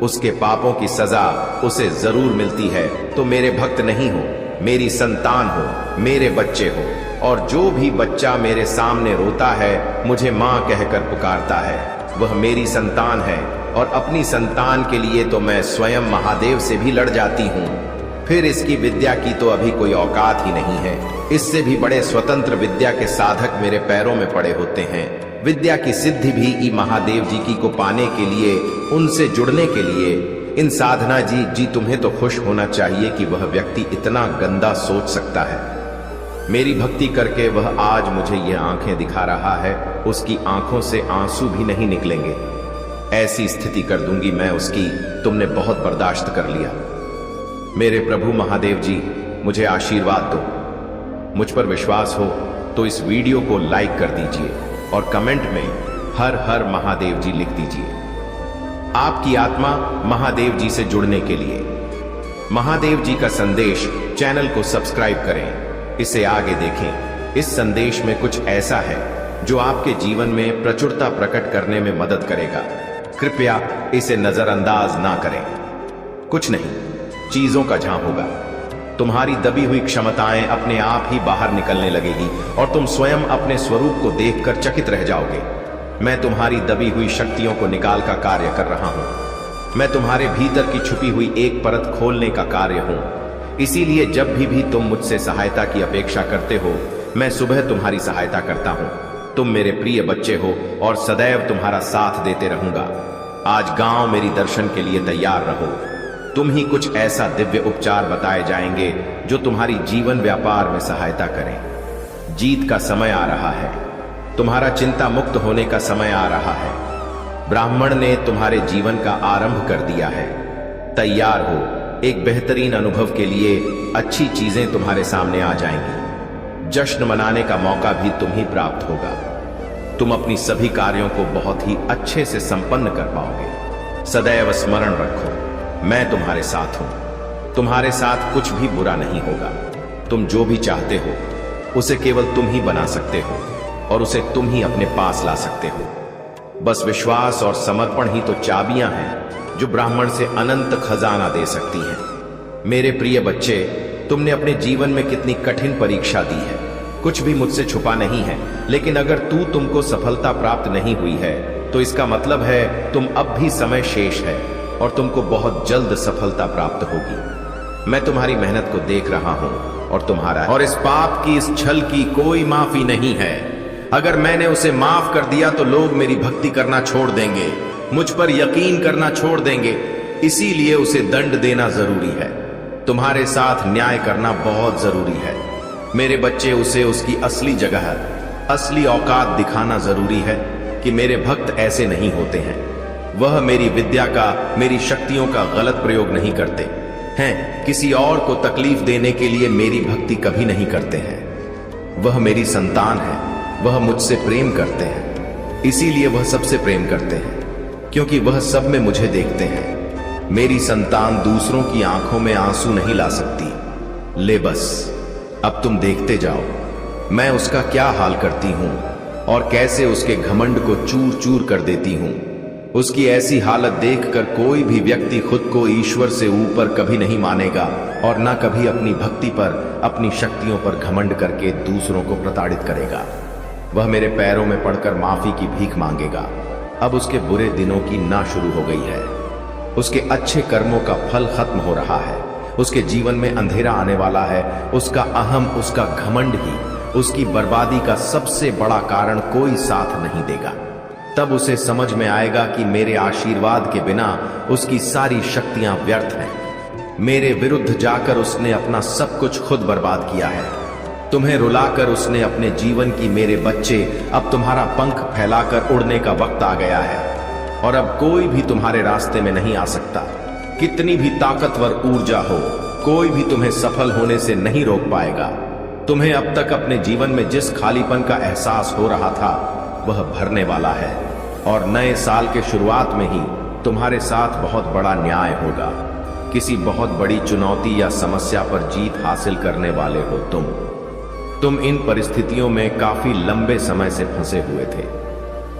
उसके पापों की सजा उसे जरूर मिलती है। तो मेरे भक्त नहीं हो, मेरी संतान हो, मेरे बच्चे हो। और जो भी बच्चा मेरे सामने रोता है, मुझे मां कहकर पुकारता है, वह मेरी संतान है। और अपनी संतान के लिए तो मैं स्वयं महादेव से भी लड़ जाती हूँ। फिर इसकी विद्या की तो अभी कोई औकात ही नहीं है। इससे भी बड़े स्वतंत्र विद्या के साधक मेरे पैरों में पड़े होते हैं। विद्या की सिद्धि भी महादेव जी की को पाने के लिए, उनसे जुड़ने के लिए। इन साधना जी तुम्हें तो खुश होना चाहिए कि वह व्यक्ति इतना गंदा सोच सकता है। मेरी भक्ति करके वह आज मुझे ये आंखें दिखा रहा है, उसकी आंखों से आंसू भी नहीं निकलेंगे। ऐसी स्थिति कर दूंगी मैं उसकी, तुमने बहुत बर्दाश्त कर लिया। मेरे प्रभु महादेव जी, मुझे आशीर्वाद दो। मुझ पर विश्वास हो तो इस वीडियो को लाइक कर दीजिए और कमेंट में हर हर महादेव जी लिख दीजिए। आपकी आत्मा महादेव जी से जुड़ने के लिए महादेव जी का संदेश चैनल को सब्सक्राइब करें, इसे आगे देखें। इस संदेश में कुछ ऐसा है जो आपके जीवन में प्रचुरता प्रकट करने में मदद करेगा। कृपया इसे नजरअंदाज ना करें। कुछ नहीं, चीजों का झांप होगा। तुम्हारी दबी हुई क्षमताएं अपने आप ही बाहर निकलने लगेगी और तुम स्वयं अपने स्वरूप को देखकर चकित रह जाओगे। मैं तुम्हारी दबी हुई शक्तियों को निकाल का कार्य कर रहा हूं। मैं तुम्हारे भीतर की छुपी हुई एक परत खोलने का कार्य हूं। इसीलिए जब भी तुम मुझसे सहायता की अपेक्षा करते हो, मैं सुबह तुम्हारी सहायता करता हूं। तुम मेरे प्रिय बच्चे हो और सदैव तुम्हारा साथ देते रहूंगा। आज गांव मेरी दर्शन के लिए तैयार रहो। तुम ही कुछ ऐसा दिव्य उपचार बताए जाएंगे जो तुम्हारी जीवन व्यापार में सहायता करें। जीत का समय आ रहा है। तुम्हारा चिंता मुक्त होने का समय आ रहा है। ब्राह्मण ने तुम्हारे जीवन का आरंभ कर दिया है। तैयार हो, एक बेहतरीन अनुभव के लिए अच्छी चीजें तुम्हारे सामने आ जाएंगी। जश्न मनाने का मौका भी तुम ही प्राप्त होगा। तुम अपनी सभी कार्यों को बहुत ही अच्छे से संपन्न कर पाओगे। सदैव स्मरण रखो, मैं तुम्हारे साथ हूं। तुम्हारे साथ कुछ भी बुरा नहीं होगा। तुम जो भी चाहते हो उसे केवल तुम ही बना सकते हो और उसे तुम ही अपने पास ला सकते हो। बस विश्वास और समर्पण ही तो चाबियां हैं जो ब्राह्मण से अनंत खजाना दे सकती हैं। मेरे प्रिय बच्चे, तुमने अपने जीवन में कितनी कठिन परीक्षा दी है। कुछ भी मुझसे छुपा नहीं है, लेकिन अगर तुमको सफलता प्राप्त नहीं हुई है तो इसका मतलब है तुम अब भी समय शेष है और तुमको बहुत जल्द सफलता प्राप्त होगी। मैं तुम्हारी मेहनत को देख रहा हूं और इस पाप की, इस छल की कोई माफी नहीं है। अगर मैंने उसे माफ कर दिया तो लोग मेरी भक्ति करना छोड़ देंगे, मुझ पर यकीन करना छोड़ देंगे। इसीलिए उसे दंड देना जरूरी है। तुम्हारे साथ न्याय करना बहुत जरूरी है। मेरे बच्चे, उसे उसकी असली जगह, असली औकात दिखाना जरूरी है कि मेरे भक्त ऐसे नहीं होते हैं। वह मेरी विद्या का, मेरी शक्तियों का गलत प्रयोग नहीं करते हैं। किसी और को तकलीफ देने के लिए मेरी भक्ति कभी नहीं करते हैं। वह मेरी संतान है, वह मुझसे प्रेम करते हैं। इसीलिए वह सबसे प्रेम करते हैं, क्योंकि वह सब में मुझे देखते हैं। मेरी संतान दूसरों की आंखों में आंसू नहीं ला सकती। ले बस, अब तुम देखते जाओ मैं उसका क्या हाल करती हूं और कैसे उसके घमंड को चूर चूर कर देती हूं। उसकी ऐसी हालत देखकर कोई भी व्यक्ति खुद को ईश्वर से ऊपर कभी नहीं मानेगा और न कभी अपनी भक्ति पर, अपनी शक्तियों पर घमंड करके दूसरों को प्रताड़ित करेगा। वह मेरे पैरों में पड़कर माफी की भीख मांगेगा। अब उसके बुरे दिनों की ना शुरू हो गई है। उसके अच्छे कर्मों का फल खत्म हो रहा है। उसके जीवन में अंधेरा आने वाला है। उसका अहम, उसका घमंड ही उसकी बर्बादी का सबसे बड़ा कारण कोई साथ नहीं देगा। तब उसे समझ में आएगा कि मेरे आशीर्वाद के बिना उसकी सारी शक्तियां व्यर्थ हैं। मेरे विरुद्ध जाकर उसने अपना सब कुछ खुद बर्बाद किया है। तुम्हें रुलाकर उसने अपने जीवन की, मेरे बच्चे, अब तुम्हारा पंख फैलाकर उड़ने का वक्त आ गया है और अब कोई भी तुम्हारे रास्ते में नहीं आ सकता। कितनी भी ताकतवर ऊर्जा हो, कोई भी तुम्हें सफल होने से नहीं रोक पाएगा। तुम्हें अब तक अपने जीवन में जिस खालीपन का एहसास हो रहा था वह भरने वाला है और नए साल के शुरुआत में ही तुम्हारे साथ बहुत बड़ा न्याय होगा। किसी बहुत बड़ी चुनौती या समस्या पर जीत हासिल करने वाले हो तुम इन परिस्थितियों में काफी लंबे समय से फंसे हुए थे।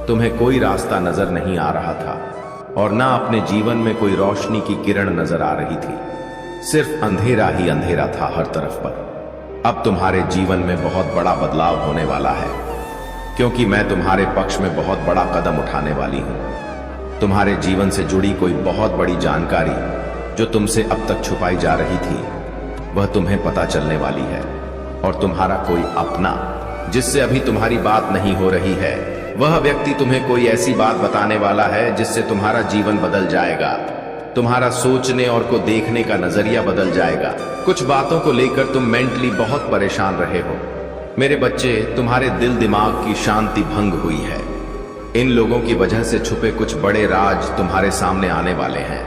तुम्हें कोई रास्ता नजर नहीं आ रहा था और ना अपने जीवन में कोई रोशनी की किरण नजर आ रही थी। सिर्फ अंधेरा ही अंधेरा था हर तरफ पर। अब तुम्हारे जीवन में बहुत बड़ा बदलाव होने वाला है, क्योंकि मैं तुम्हारे पक्ष में बहुत बड़ा कदम उठाने वाली हूं। तुम्हारे जीवन से जुड़ी कोई बहुत बड़ी जानकारी जो तुमसे अब तक छुपाई जा रही थी, वह तुम्हें पता चलने वाली है। और तुम्हारा कोई अपना, जिससे अभी तुम्हारी बात नहीं हो रही है, वह व्यक्ति तुम्हें कोई ऐसी बात बताने वाला है जिससे तुम्हारा जीवन बदल जाएगा। तुम्हारा सोचने और को देखने का नजरिया बदल जाएगा। कुछ बातों को लेकर तुम मेंटली बहुत परेशान रहे हो। मेरे बच्चे, तुम्हारे दिल दिमाग की शांति भंग हुई है। इन लोगों की वजह से छुपे कुछ बड़े राज तुम्हारे सामने आने वाले हैं,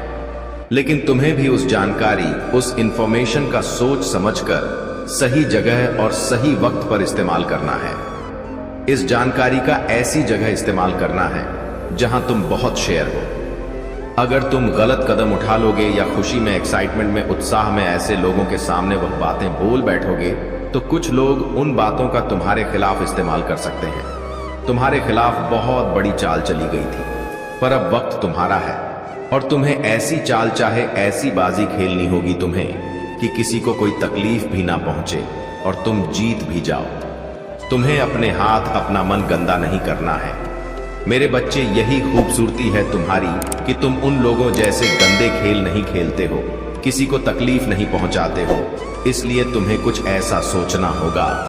लेकिन तुम्हें भी उस जानकारी, उस इंफॉर्मेशन का सोच समझकर सही जगह और सही वक्त पर इस्तेमाल करना है। इस जानकारी का ऐसी जगह इस्तेमाल करना है जहां तुम बहुत शेयर हो। अगर तुम गलत कदम उठा लोगे या खुशी में, एक्साइटमेंट में, उत्साह में ऐसे लोगों के सामने वह बातें बोल बैठोगे तो कुछ लोग उन बातों का तुम्हारे खिलाफ इस्तेमाल कर सकते हैं। तुम्हारे खिलाफ बहुत बड़ी चाल चली गई थी, पर अब वक्त तुम्हारा है। और तुम्हें ऐसी चाल चाहे ऐसी बाजी खेलनी होगी तुम्हें कि किसी को कोई तकलीफ भी ना पहुंचे और तुम जीत भी जाओ। तुम्हें अपने हाथ अपना मन गंदा नहीं करना है मेरे बच्चे। यही खूबसूरती है तुम्हारी कि तुम उन लोगों जैसे गंदे खेल नहीं खेलते हो, किसी को तकलीफ नहीं पहुंचाते हो। इसलिए तुम्हें कुछ ऐसा सोचना होगा